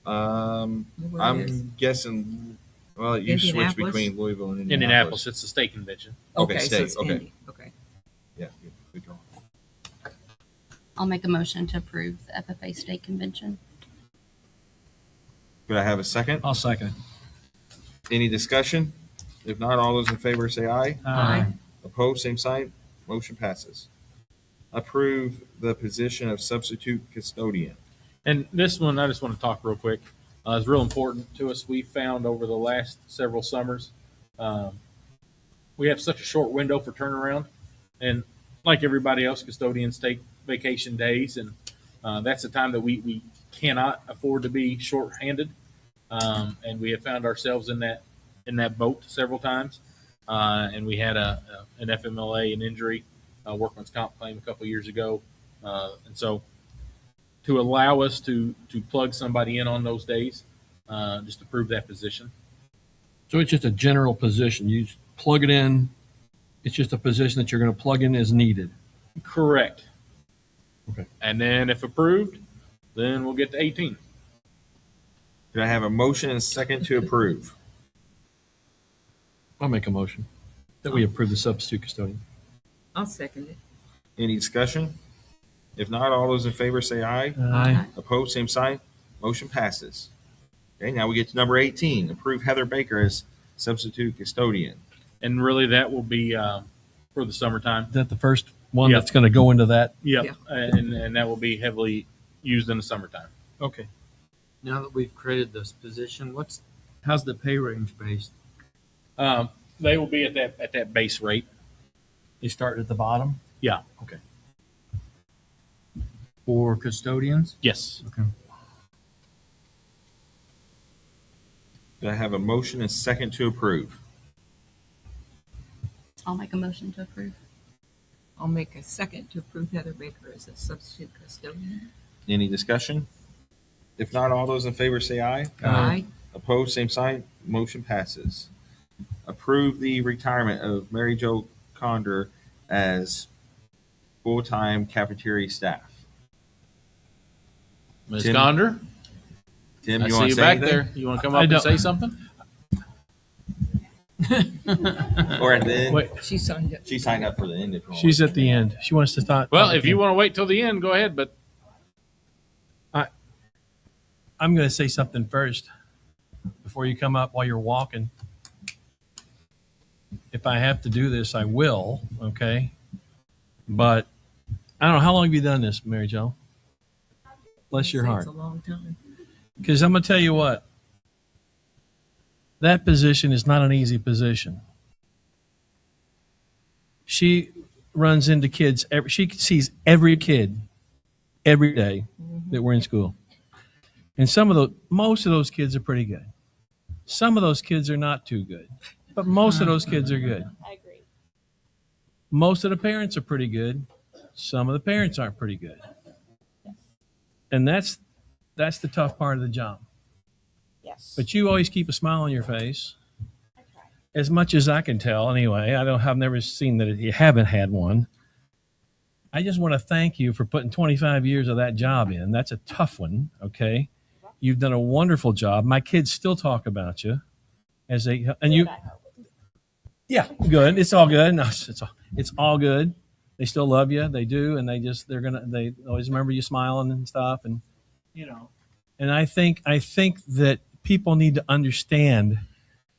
Where Where I'm is- guessing, well, you switch Indianapolis? between Louisville and Indianapolis, it's the state convention. Okay, so state, it's okay. Indy. Okay. Yeah, good call. I'll make a motion to approve the FFA State Convention. Could I have a second? I'll second it. Any discussion? If not, all those in favor say aye. Aye. Opposed, same sign. Motion passes. Approve the position of substitute custodian. And this one, I just want to talk real quick. It's real important to us. We found over the last several summers, we have such a short window for turnaround. And like everybody else, custodians take vacation days. And that's the time that we cannot afford to be short-handed. And we have found ourselves in that boat several times. And we had an FMLA, an injury, workman's comp claim a couple years ago. And so to allow us to plug somebody in on those days, just to prove that position. So it's just a general position. You just plug it in. It's just a position that you're going to plug in as needed. Correct. Okay. And then if approved, then we'll get to 18. Could I have a motion and a second to approve? I'll make a motion that we approve the substitute custodian. I'll second it. Any discussion? If not, all those in favor say aye. Aye. Opposed, same sign. Motion passes. Okay, now we get to number 18. Approve Heather Baker as substitute custodian. And really that will be for the summertime. Is that the first one Yep. that's going to go into that? Yep. Yeah. And that will be heavily used in the summertime. Okay. Now that we've created this position, how's the pay range based? They will be at that base rate. You start at the bottom? Yeah. Okay. For custodians? Yes. Okay. Do I have a motion and second to approve? I'll make a motion to approve. I'll make a second to approve Heather Baker as a substitute custodian. Any discussion? If not, all those in favor say aye. Aye. Opposed, same sign. Motion passes. Approve the retirement of Mary Jo Condor as full-time cafeteria staff. Ms. Tim, Condor, Tim, I you see want you to say back anything? there. You want to come I up and don't- say something? Or at the end? Wait, She signed up. She signed up for the end. If you want. she's at the end. She wants to talk. Well, if you want to wait till the end, go ahead. But I'm going to say something first before you come up while you're walking. If I have to do this, I will. Okay. But I don't know. How long have you done this, Mary Jo? Bless your heart. It's a long time. Because I'm going to tell you what, that position is not an easy position. She runs into kids. She sees every kid every day that we're in school. And most of those kids are pretty good. Some of those kids are not too good, but most of those kids are good. I agree. Most of the parents are pretty good. Some of the parents aren't pretty good. And that's the tough part of the job. Yes. But you always keep a smile on your face. As much as I can tell, anyway. I've never seen that you haven't had one. I just want to thank you for putting 25 years of that job in. That's a tough one, okay? You've done a wonderful job. My kids still talk about you as yeah, good. It's all good. No, it's all good. They still love you. They do, and they always remember you smiling and stuff, and And I think that people need to understand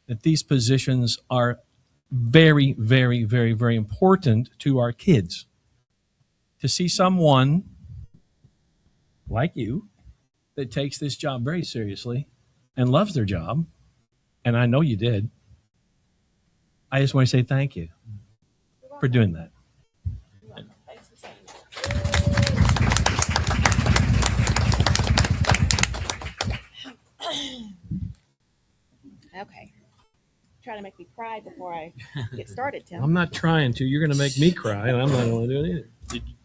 that these positions are very, very, very, very important to our kids. To see someone like you that takes this job very seriously and loves their job, and I know you did, I just want to say thank you for doing that. Thanks for saying that. Okay. Try to make me cry before I get started, Tim. I'm not trying to. You're going to make me cry, and I'm not going to do it either.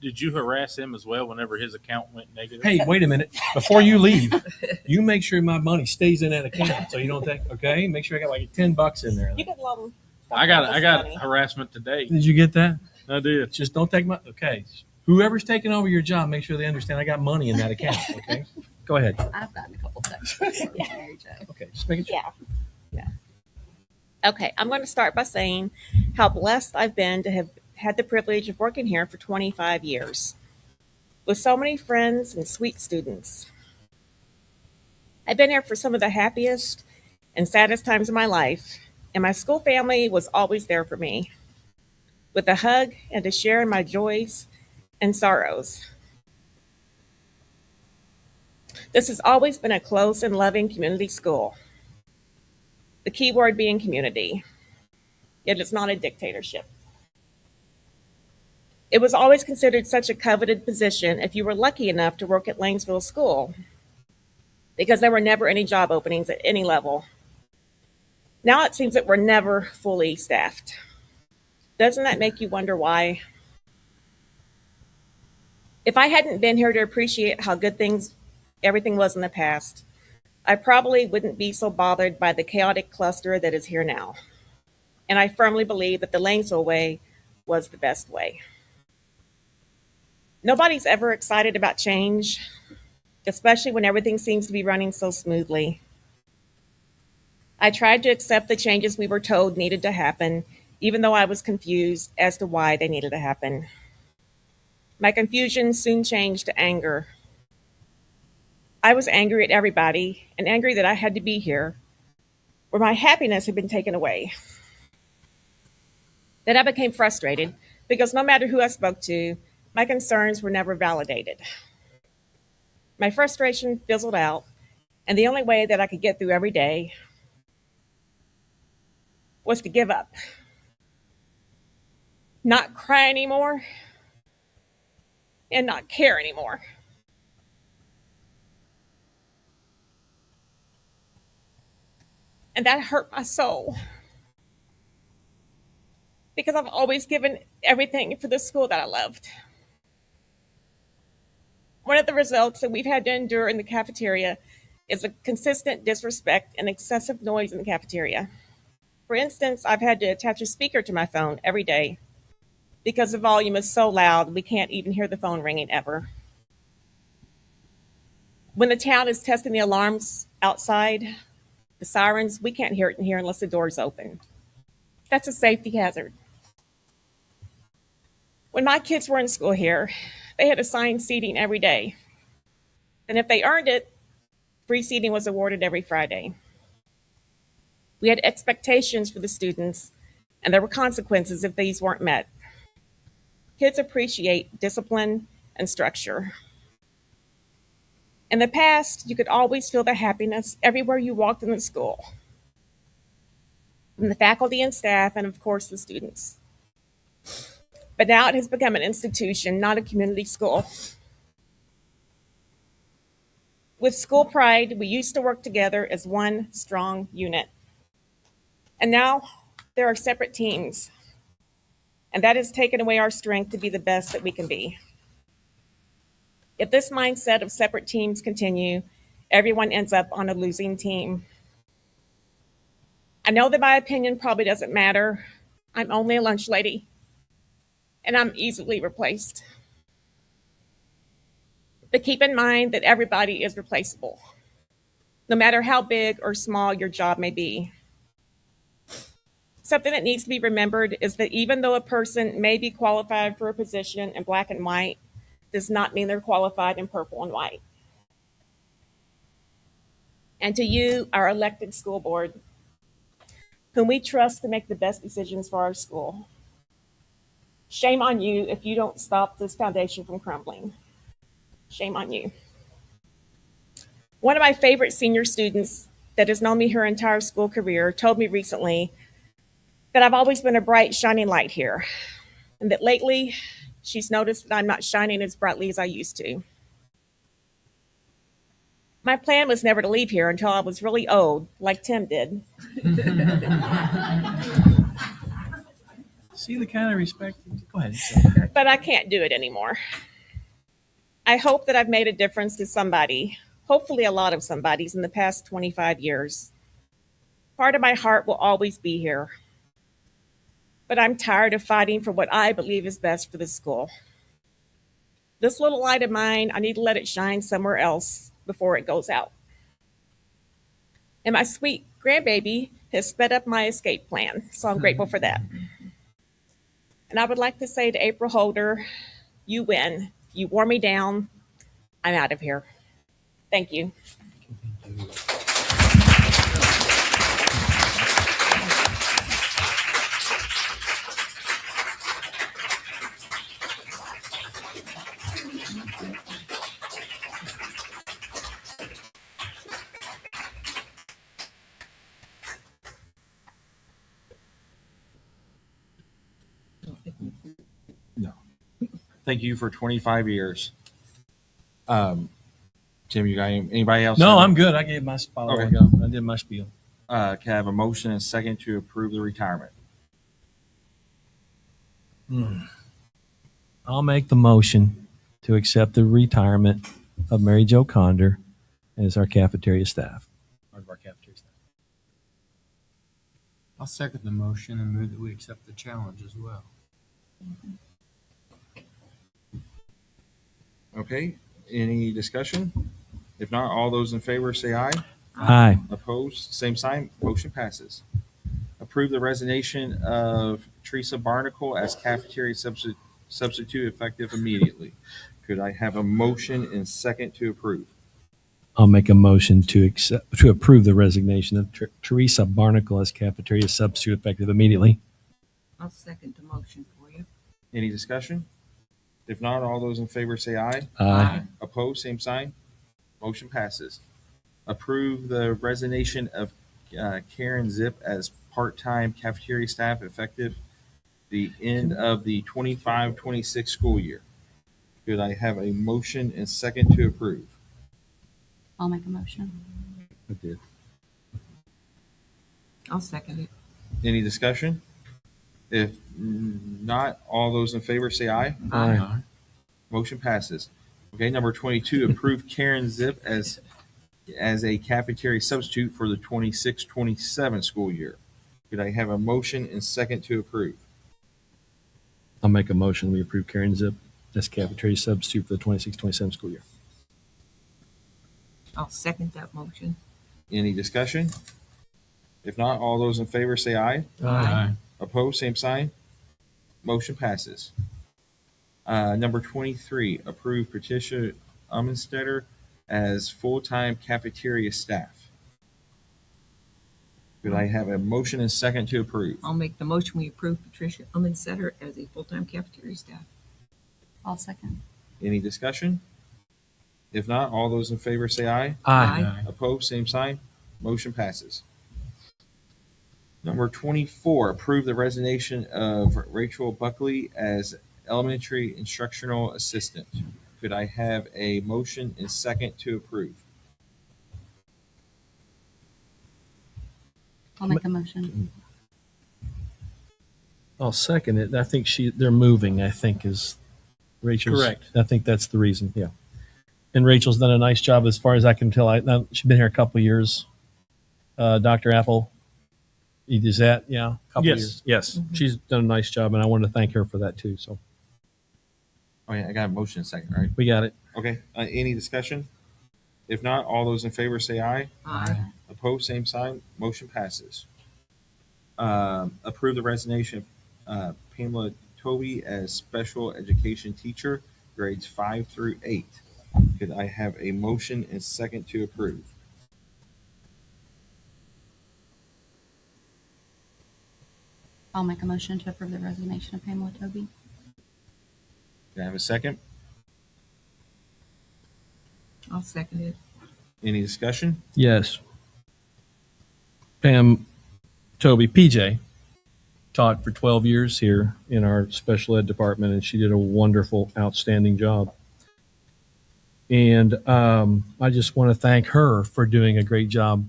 Did you harass him as well whenever his account went negative? Hey, wait a minute. Before you leave, you make sure my money stays in that account so you don't take, okay? Make sure I got like $10 in there. You can love them. I got harassment today. Did you get that? I did. Just don't take my, okay. Whoever's taking over your job, make sure they understand I got money in that account, okay? Go ahead. I've gotten a couple texts. Mary Jo. Okay, just make it sure. Yeah. Okay, I'm going to start by saying how blessed I've been to have had the privilege of working here for 25 years with so many friends and sweet students. I've been here for some of the happiest and saddest times of my life, and my school family was always there for me with a hug and to share in my joys and sorrows. This has always been a close and loving community school. The key word being community. It is not a dictatorship. It was always considered such a coveted position if you were lucky enough to work at Lanesville School, because there were never any job openings at any level. Now it seems that we're never fully staffed. Doesn't that make you wonder why? If I hadn't been here to appreciate how good everything was in the past, I probably wouldn't be so bothered by the chaotic cluster that is here now. And I firmly believe that the Lanesville way was the best way. Nobody's ever excited about change, especially when everything seems to be running so smoothly. I tried to accept the changes we were told needed to happen, even though I was confused as to why they needed to happen. My confusion soon changed to anger. I was angry at everybody and angry that I had to be here, where my happiness had been taken away. Then I became frustrated because no matter who I spoke to, my concerns were never validated. My frustration fizzled out, and the only way that I could get through every day was to give up. Not cry anymore, and not care anymore. And that hurt my soul, because I've always given everything for the school that I loved. One of the results that we've had to endure in the cafeteria is a consistent disrespect and excessive noise in the cafeteria. For instance, I've had to attach a speaker to my phone every day because the volume is so loud we can't even hear the phone ringing ever. When the town is testing the alarms outside, the sirens, we can't hear it in here unless the door's open. That's a safety hazard. When my kids were in school here, they had assigned seating every day. And if they earned it, free seating was awarded every Friday. We had expectations for the students, and there were consequences if these weren't met. Kids appreciate discipline and structure. In the past, you could always feel the happiness everywhere you walked in the school, from the faculty and staff, and of course the students. But now it has become an institution, not a community school. With school pride, we used to work together as one strong unit. And now there are separate teams, and that has taken away our strength to be the best that we can be. If this mindset of separate teams continue, everyone ends up on a losing team. I know that my opinion probably doesn't matter. I'm only a lunch lady, and I'm easily replaced. But keep in mind that everybody is replaceable, no matter how big or small your job may be. Something that needs to be remembered is that even though a person may be qualified for a position in black and white, does not mean they're qualified in purple and white. And to you, our elected school board, whom we trust to make the best decisions for our school, shame on you if you don't stop this foundation from crumbling. Shame on you. One of my favorite senior students that has known me her entire school career told me recently that I've always been a bright, shining light here, and that lately she's noticed that I'm not shining as brightly as I used to. My plan was never to leave here until I was really old, like Tim did. See the kind of respect. Go ahead. But I can't do it anymore. I hope that I've made a difference to somebody, hopefully a lot of somebodies in the past 25 years. Part of my heart will always be here. But I'm tired of fighting for what I believe is best for the school. This little light of mine, I need to let it shine somewhere else before it goes out. And my sweet grandbaby has sped up my escape plan, so I'm grateful for that. And I would like to say to April Holder, you win. You wore me down. I'm out of here. Thank you. Thank you for 25 years. Tim, you got anybody else? No, I'm good. I gave my spot a while Okay. ago. I did my spiel. Can I have a motion and a second to approve the retirement? I'll make the motion to accept the retirement of Mary Jo Conder as our cafeteria staff. Part of our cafeteria staff. I'll second the motion and move that we accept the challenge as well. Okay, any discussion? If not, all those in favor say aye. Aye. Opposed, same sign, motion passes. Approve the resignation of Teresa Barnacle as cafeteria substitute effective immediately. Could I have a motion and second to approve? I'll make a motion to approve the resignation of Teresa Barnacle as cafeteria substitute effective immediately. I'll second the motion for you. Any discussion? If not, all those in favor say aye. Aye. Opposed, same sign. Motion passes. Approve the resignation of Karen Zip as part-time cafeteria staff effective the end of the 25-26 school year. Could I have a motion and second to approve? I'll make a motion. I did. I'll second it. Any discussion? If not, all those in favor say aye. Aye. Motion passes. Okay, number 22, approve Karen Zip as a cafeteria substitute for the 26-27 school year. Could I have a motion and second to approve? I'll make a motion. We approve Karen Zip as cafeteria substitute for the 26-27 school year. I'll second that motion. Any discussion? If not, all those in favor say aye. Aye. Opposed, same sign. Motion passes. Number 23, approve Patricia Ummenstetter as full-time cafeteria staff. Could I have a motion and second to approve? I'll make the motion. We approve Patricia Ummensetter as a full-time cafeteria staff. I'll second. Any discussion? If not, all those in favor say aye. Aye. Opposed, same sign. Motion passes. Number 24, approve the resignation of Rachel Buckley as elementary instructional assistant. Could I have a motion and second to approve? I'll make a motion. I'll second it. I think they're moving, I think is Rachel's. Correct. I think that's the reason. Yeah. And Rachel's done a nice job as far as I can tell. Now, she's been here a couple of years. Dr. Apple, is that? Yeah. A couple of years. Yes. She's done a nice job, and I wanted to thank her for that too. So Oh yeah, I got a motion and second, right? we got it. Okay, any discussion? If not, all those in favor say aye. Aye. Opposed, same sign. Motion passes. Approve the resignation of Pamela Toby as special education teacher, grades 5 through 8. Could I have a motion and second to approve? I'll make a motion to approve the resignation of Pamela Toby. Can I have a second? I'll second it. Any discussion? Yes. Pam Toby, PJ, taught for 12 years here in our special ed department, and she did a wonderful, outstanding job. And I just want to thank her for doing a great job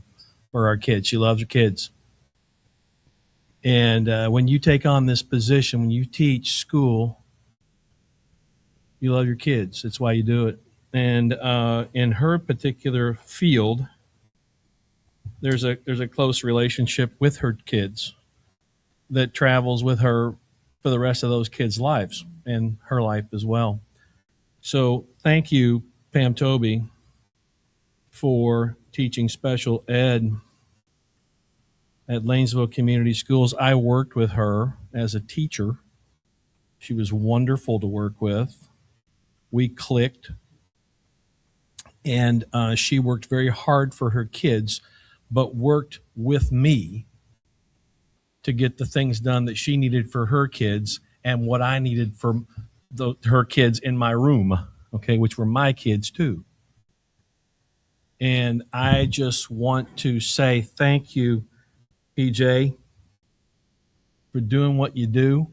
for our kids. She loves her kids. And when you take on this position, when you teach school, you love your kids. That's why you do it. And in her particular field, there's a close relationship with her kids that travels with her for the rest of those kids' lives and her life as well. So thank you, Pam Toby, for teaching special ed at Lanesville Community Schools. I worked with her as a teacher. She was wonderful to work with. We clicked, and she worked very hard for her kids, but worked with me to get the things done that she needed for her kids and what I needed for her kids in my room, okay, which were my kids too. And I just want to say thank you, PJ, for doing what you do.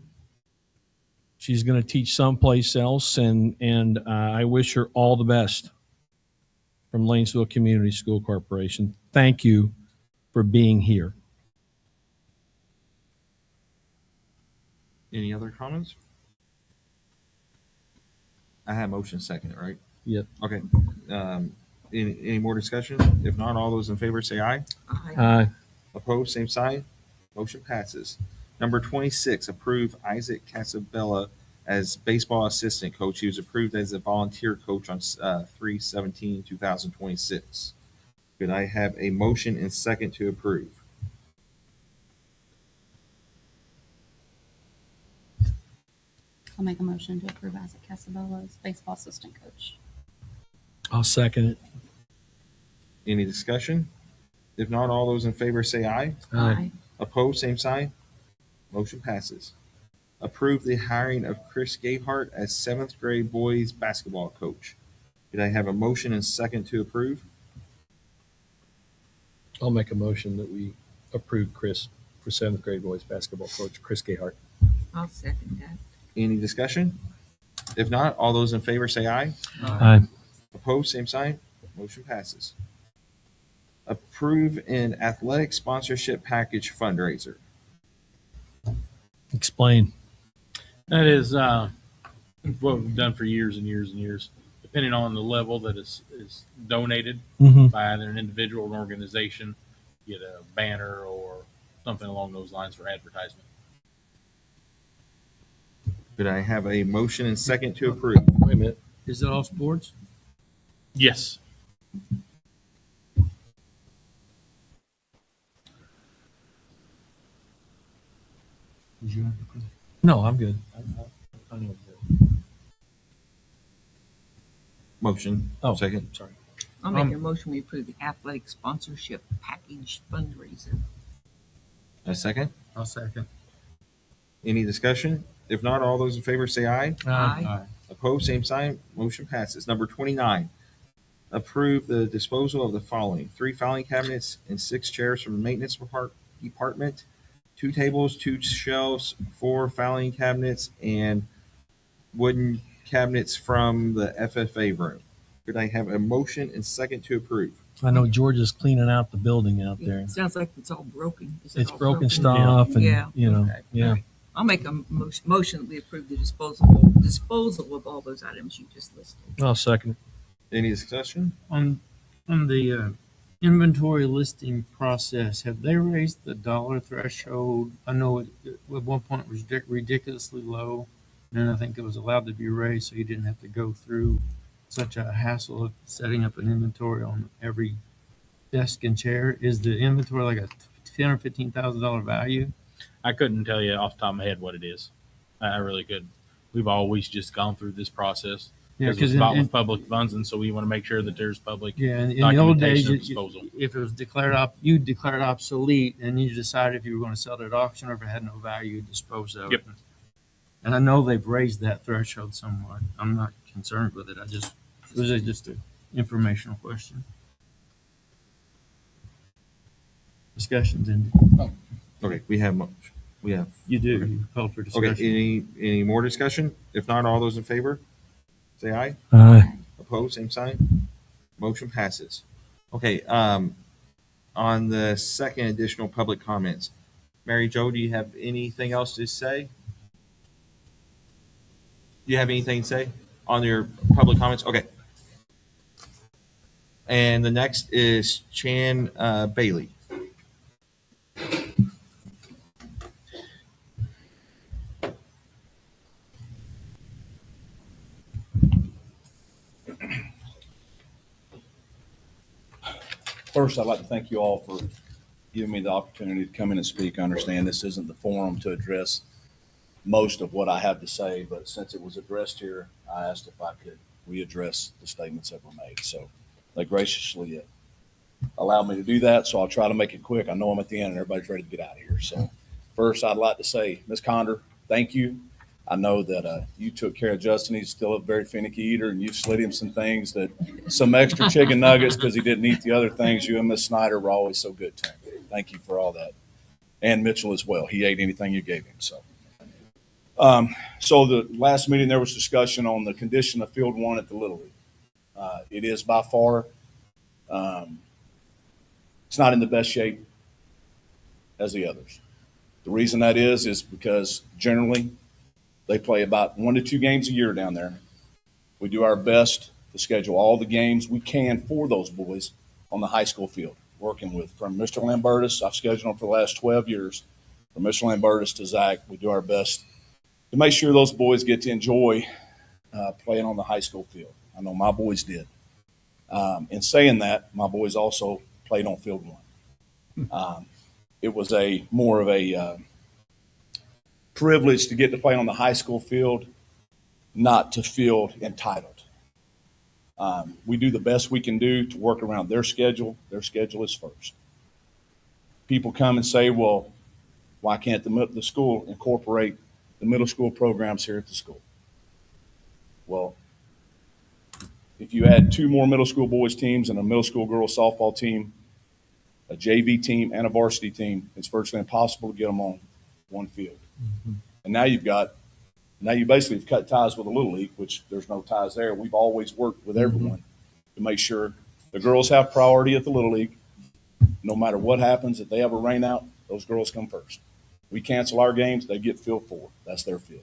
She's going to teach someplace else, and I wish her all the best from Lanesville Community School Corporation. Thank you for being here. Any other comments? I have motion second, right? Yep. Okay. Any more discussion? If not, all those in favor say aye. Aye. Opposed, same sign. Motion passes. Number 26, approve Isaac Casabella as baseball assistant coach. He was approved as a volunteer coach on 3/17/2026. Could I have a motion and second to approve? I'll make a motion to approve Isaac Casabella as baseball assistant coach. I'll second it. Any discussion? If not, all those in favor say aye. Aye. Opposed, same sign. Motion passes. Approve the hiring of Chris Gayhart as 7th grade boys basketball coach. Could I have a motion and second to approve? I'll make a motion that we approve Chris for 7th grade boys basketball coach, Chris Gayhart. I'll second that. Any discussion? If not, all those in favor say aye. Aye. Opposed, same sign. Motion passes. Approve an athletic sponsorship package fundraiser. Explain. That is what we've done for years and years and years, depending on the level that is donated Mm-hmm. by either an individual or an organization, get a banner or something along those lines for advertisement. Could I have a motion and second to approve? Wait a minute. Is it all sports? Yes. Did you? No, I'm good. I know. Motion. Oh, Second. sorry. I'll make a motion we approve the athletic sponsorship package fundraiser. A second. I'll second. Any discussion? If not, all those in favor say aye. Aye. Opposed, same sign. Motion passes. Number 29, approve the disposal of the following: 3 filing cabinets and 6 chairs from the maintenance department, 2 tables, 2 shelves, 4 filing cabinets, and wooden cabinets from the FFA room. Could I have a motion and second to approve? I know George is cleaning out the building out there. It sounds like it's all broken. Is it It's all broken stuff, and Yeah. you know, Okay. yeah. I'll make a motion that we approve the disposal of all those items you just listed. I'll second. Any discussion? On the inventory listing process, have they raised the dollar threshold? I know it at one point it was ridiculously low, and then I think it was allowed to be raised so you didn't have to go through such a hassle of setting up an inventory on every desk and chair. Is the inventory like a $215,000 value? I couldn't tell you off the top of my head what it is. I really couldn't. We've always just gone through this process. Yeah, Because it's because bought with public funds, and so we want to make sure that there's public yeah, in the old days, documentation of disposal. if it was you declared obsolete, and you decided if you were going to sell it at auction or if it had no value, you dispose of Yep. it. And I know they've raised that threshold somewhat. I'm not concerned with it. It was just an informational question. Discussions ended. Okay, we have motion. We have. You do. You called for Okay, discussion. any more discussion? If not, all those in favor, say aye. Aye. Opposed, same sign. Motion passes. Okay, on the second additional public comments, Mary Jo, do you have anything else to say? Do you have anything to say on your public comments? Okay. And the next is Chan Bailey. First, I'd like to thank you all for giving me the opportunity to come in and speak. I understand this isn't the forum to address most of what I have to say, but since it was addressed here, I asked if I could readdress the statements that were made. So they graciously allowed me to do that, so I'll try to make it quick. I know I'm at the end and everybody's ready to get out of here. So first, I'd like to say, Ms. Conder, thank you. I know that you took care of Justin. He's still a very finicky eater, and you slid him some things some extra chicken nuggets because he didn't eat the other things. You and Miss Snyder were always so good to him. Thank you for all that. And Mitchell as well. He ate anything you gave him. So the last meeting, there was discussion on the condition of Field 1 at the Little League. It is by far, it's not in the best shape as the others. The reason that is because generally they play about 1 to 2 games a year down there. We do our best to schedule all the games we can for those boys on the high school field, working with from Mr. Lambertus. I've scheduled them for the last 12 years. From Mr. Lambertus to Zach, we do our best to make sure those boys get to enjoy playing on the high school field. I know my boys did. In saying that, my boys also played on Field 1. It was more of a privilege to get to play on the high school field, not to feel entitled. We do the best we can do to work around their schedule. Their schedule is first. People come and say, well, why can't the school incorporate the middle school programs here at the school? Well, if you add 2 more middle school boys teams and a middle school girls softball team, a JV team, and a varsity team, it's virtually impossible to get them on one field. Mm-hmm. And now you basically have cut ties with the Little League, which there's no ties there. We've always worked with everyone to make sure the girls have priority at the Little League. No matter what happens, if they have a rain out, those girls come first. We cancel our games, they get Field 4. That's their field.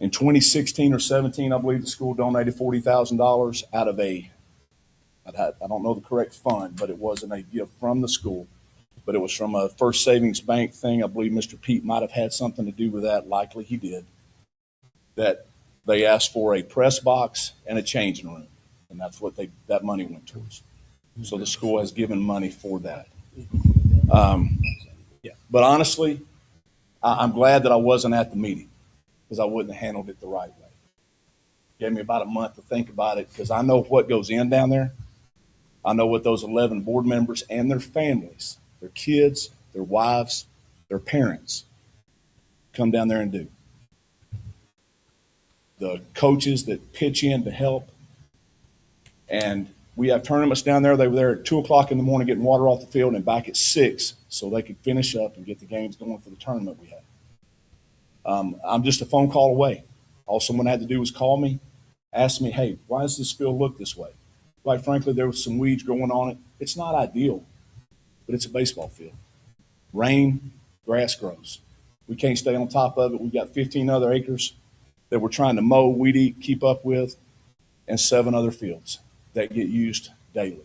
In 2016 or 17, I believe the school donated $40,000 out of I don't know the correct fund, but it wasn't a gift from the school, but it was from a First Savings Bank thing. I believe Mr. Pete might have had something to do with that. Likely he did. That they asked for a press box and a changing room, and that's what that money went towards. So the school has given money for that. But honestly, I'm glad that I wasn't at the meeting because I wouldn't have handled it the right way. Gave me about a month to think about it because I know what goes in down there. I know what those 11 board members and their families, their kids, their wives, their parents come down there and do. The coaches that pitch in to help. And we have tournaments down there. They were there at 2 o'clock in the morning getting water off the field and back at 6 so they could finish up and get the games going for the tournament we had. I'm just a phone call away. All someone had to do was call me, ask me, hey, why does this field look this way? Quite frankly, there was some weeds growing on it. It's not ideal, but it's a baseball field. Rain, grass grows. We can't stay on top of it. We've got 15 other acres that we're trying to mow, weed eat, keep up with, and 7 other fields that get used daily.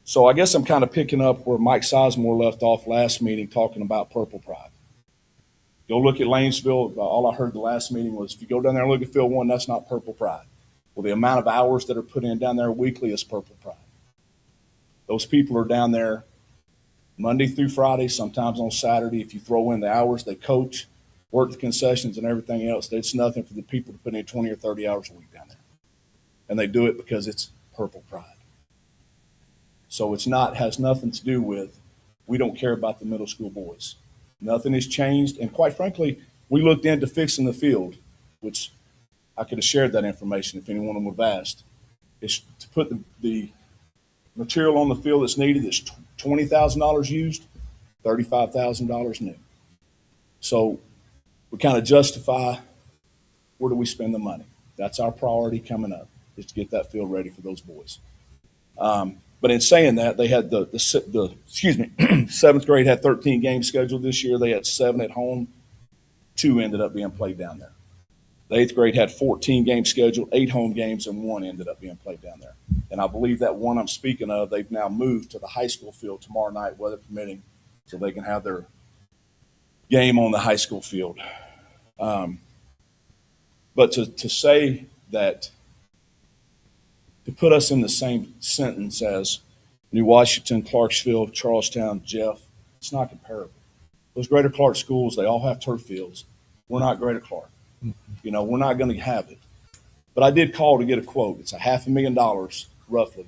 So I guess I'm kind of picking up where Mike Sizemore left off last meeting talking about Purple Pride. Go look at Lanesville. All I heard the last meeting was if you go down there and look at Field 1, that's not Purple Pride. Well, the amount of hours that are put in down there weekly is Purple Pride. Those people are down there Monday through Friday, sometimes on Saturday. If you throw in the hours they coach, work the concessions and everything else, it's nothing for the people to put in 20 or 30 hours a week down there. And they do it because it's Purple Pride. So has nothing to do with, we don't care about the middle school boys. Nothing has changed. And quite frankly, we looked into fixing the field, which I could have shared that information if anyone would have asked. It's to put the material on the field that's needed. That's $20,000 used. $35,000 new. So we kind of justify, where do we spend the money? That's our priority coming up, is to get that field ready for those boys. But in saying that, they had the seventh grade had 13 games scheduled this year. They had 7 at home. 2 ended up being played down there. The 8th grade had 14 games scheduled, 8 home games, and 1 ended up being played down there. And I believe that one I'm speaking of, they've now moved to the high school field tomorrow night, weather permitting, so they can have their game on the high school field. But to say that, to put us in the same sentence as New Washington, Clarksville, Charlestown, Jeff, it's not comparable. Those Greater Clark schools, they all have turf fields. We're not Greater Clark. You know, we're not going to have it. But I did call to get a quote. It's $500,000 roughly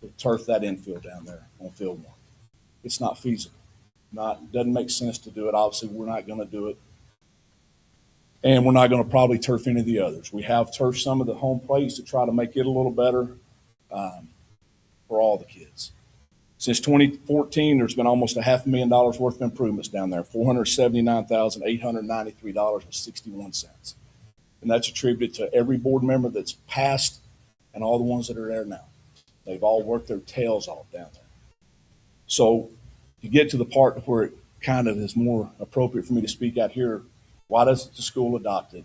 to turf that infield down there on field 1. It's not feasible. Doesn't make sense to do it. Obviously, we're not going to do it. And we're not going to probably turf any of the others. We have turfed some of the home plates to try to make it a little better for all the kids. Since 2014, there's been almost $500,000 worth of improvements down there, $479,893.61. And that's attributed to every board member that's passed and all the ones that are there now. They've all worked their tails off down there. So to get to the part where it kind of is more appropriate for me to speak out here, why doesn't the school adopt it?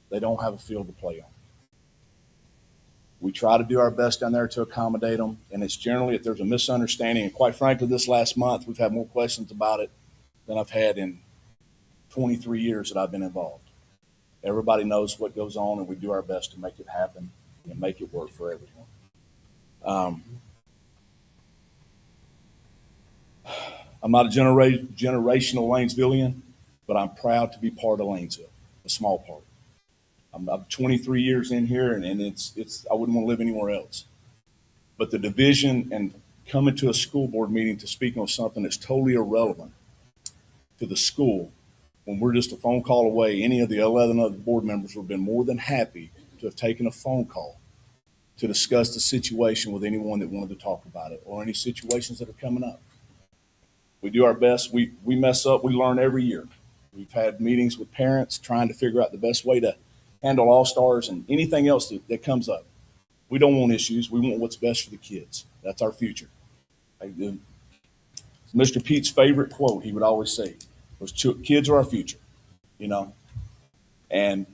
They don't have a field to play on. We try to do our best down there to accommodate them, and it's generally if there's a misunderstanding, and quite frankly, this last month, we've had more questions about it than I've had in 23 years that I've been involved. Everybody knows what goes on, and we do our best to make it happen and make it work for everyone. I'm not a generational Lanesvillian, but I'm proud to be part of Lanesville, a small part. I'm 23 years in here, and it's I wouldn't want to live anywhere else. But the division and coming to a school board meeting to speak on something that's totally irrelevant to the school, when we're just a phone call away, any of the 11 other board members would have been more than happy to have taken a phone call to discuss the situation with anyone that wanted to talk about it or any situations that are coming up. We do our best. We mess up. We learn every year. We've had meetings with parents trying to figure out the best way to handle all-stars and anything else that comes up. We don't want issues. We want what's best for the kids. That's our future. Mr. Pete's favorite quote, he would always say, was kids are our future, you know. And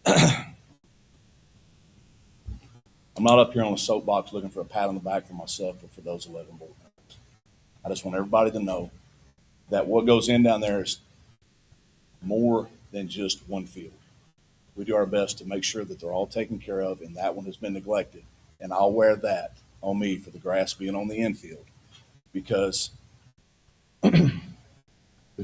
I'm not up here on a soapbox looking for a pat on the back for myself or for those 11 board members. I just want everybody to know that what goes in down there is more than just one field. We do our best to make sure that they're all taken care of, and that one has been neglected. And I'll wear that on me for the grass being on the infield, because the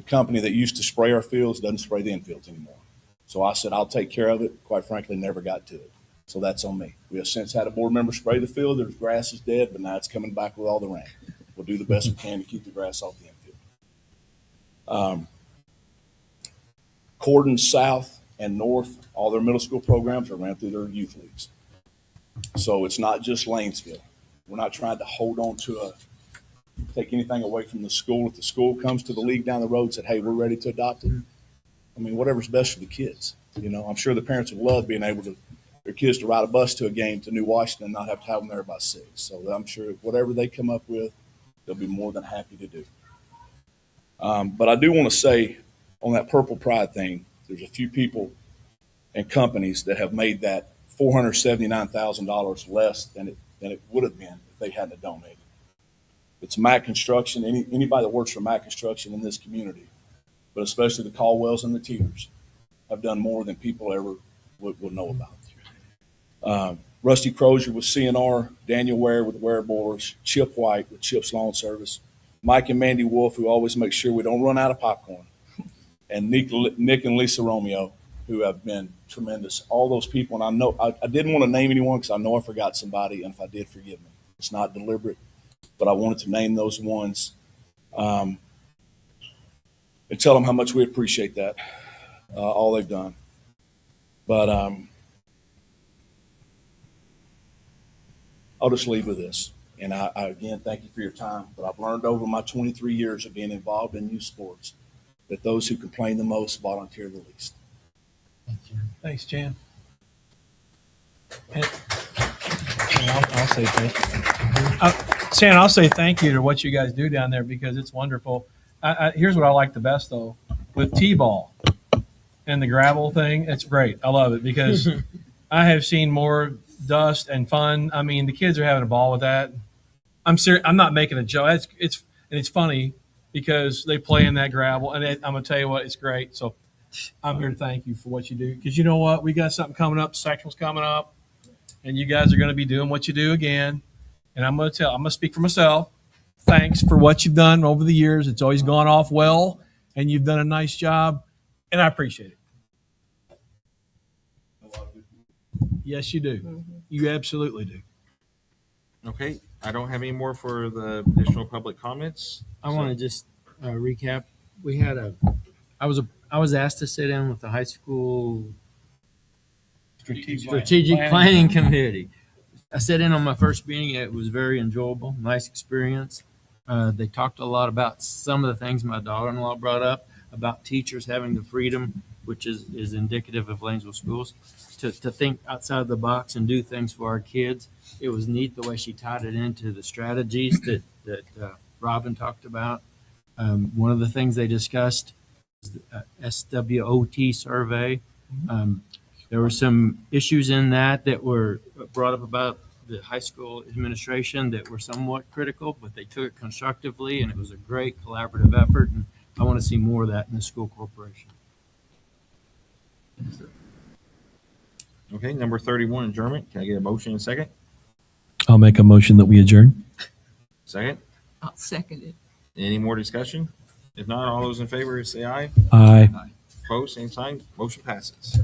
company that used to spray our fields doesn't spray the infields anymore. So I said, I'll take care of it. Quite frankly, never got to it. So that's on me. We have since had a board member spray the field. There's grass is dead, but now it's coming back with all the rain. We'll do the best we can to keep the grass off the infield. Cordon South and North, all their middle school programs are ran through their youth leagues. So it's not just Lanesville. We're not trying to hold on to take anything away from the school. If the school comes to the league down the road and said, hey, we're ready to adopt it, I mean, whatever's best for the kids. You know, I'm sure the parents would love being able to, their kids to ride a bus to a game to New Washington and not have to have them there by 6. So I'm sure whatever they come up with, they'll be more than happy to do. But I do want to say on that Purple Pride thing, there's a few people and companies that have made that $479,000 less than it would have been if they hadn't donated. It's Mac Construction. Anybody that works for Mac Construction in this community, but especially the Caldwells and the Teeters, have done more than people ever would know about. Rusty Crozier with CNR, Daniel Ware with Ware Boilers, Chip White with Chip's Lawn Service, Mike and Mandy Wolf, who always make sure we don't run out of popcorn, and Nick and Lisa Romeo, who have been tremendous. All those people, and I know I didn't want to name anyone because I know I forgot somebody, and if I did, forgive me. It's not deliberate, but I wanted to name those ones and tell them how much we appreciate that, all they've done. But I'll just leave with this. And I again, thank you for your time. But I've learned over my 23 years of being involved in youth sports that those who complain the most volunteer the least. Thanks, Jan. And I'll say thank you. Stan, I'll say thank you to what you guys do down there because it's wonderful. Here's what I like the best though, with T-ball and the gravel thing. It's great. I love it because I have seen more dust and fun. I mean, the kids are having a ball with that. I'm serious. I'm not making a joke. It's funny because they play in that gravel, and I'm gonna tell you what, it's great. So I'm here to thank you for what you do because you know what, we got something coming up. Sectional's coming up, and you guys are going to be doing what you do again. And I'm going to speak for myself. Thanks for what you've done over the years. It's always gone off well, and you've done a nice job, and I appreciate it. Yes, you do. You absolutely do. Okay, I don't have any more for the additional public comments. I want to just recap. We had I was asked to sit in with the high school strategic planning committee. I sat in on my first meeting. It was very enjoyable, nice experience. They talked a lot about some of the things my daughter-in-law brought up about teachers having the freedom, which is indicative of Lanesville schools, to think outside the box and do things for our kids. It was neat the way she tied it into the strategies that Robin talked about. One of the things they discussed is the SWOT survey. There were some issues in that were brought up about the high school administration that were somewhat critical, but they took it constructively, and it was a great collaborative effort. And I want to see more of that in the school corporation. Okay, number 31, adjournment. Can I get a motion in a second? I'll make a motion that we adjourn. Second. I'll second it. Any more discussion? If not, all those in favor say aye. Aye. Opposed, same sign. Motion passes.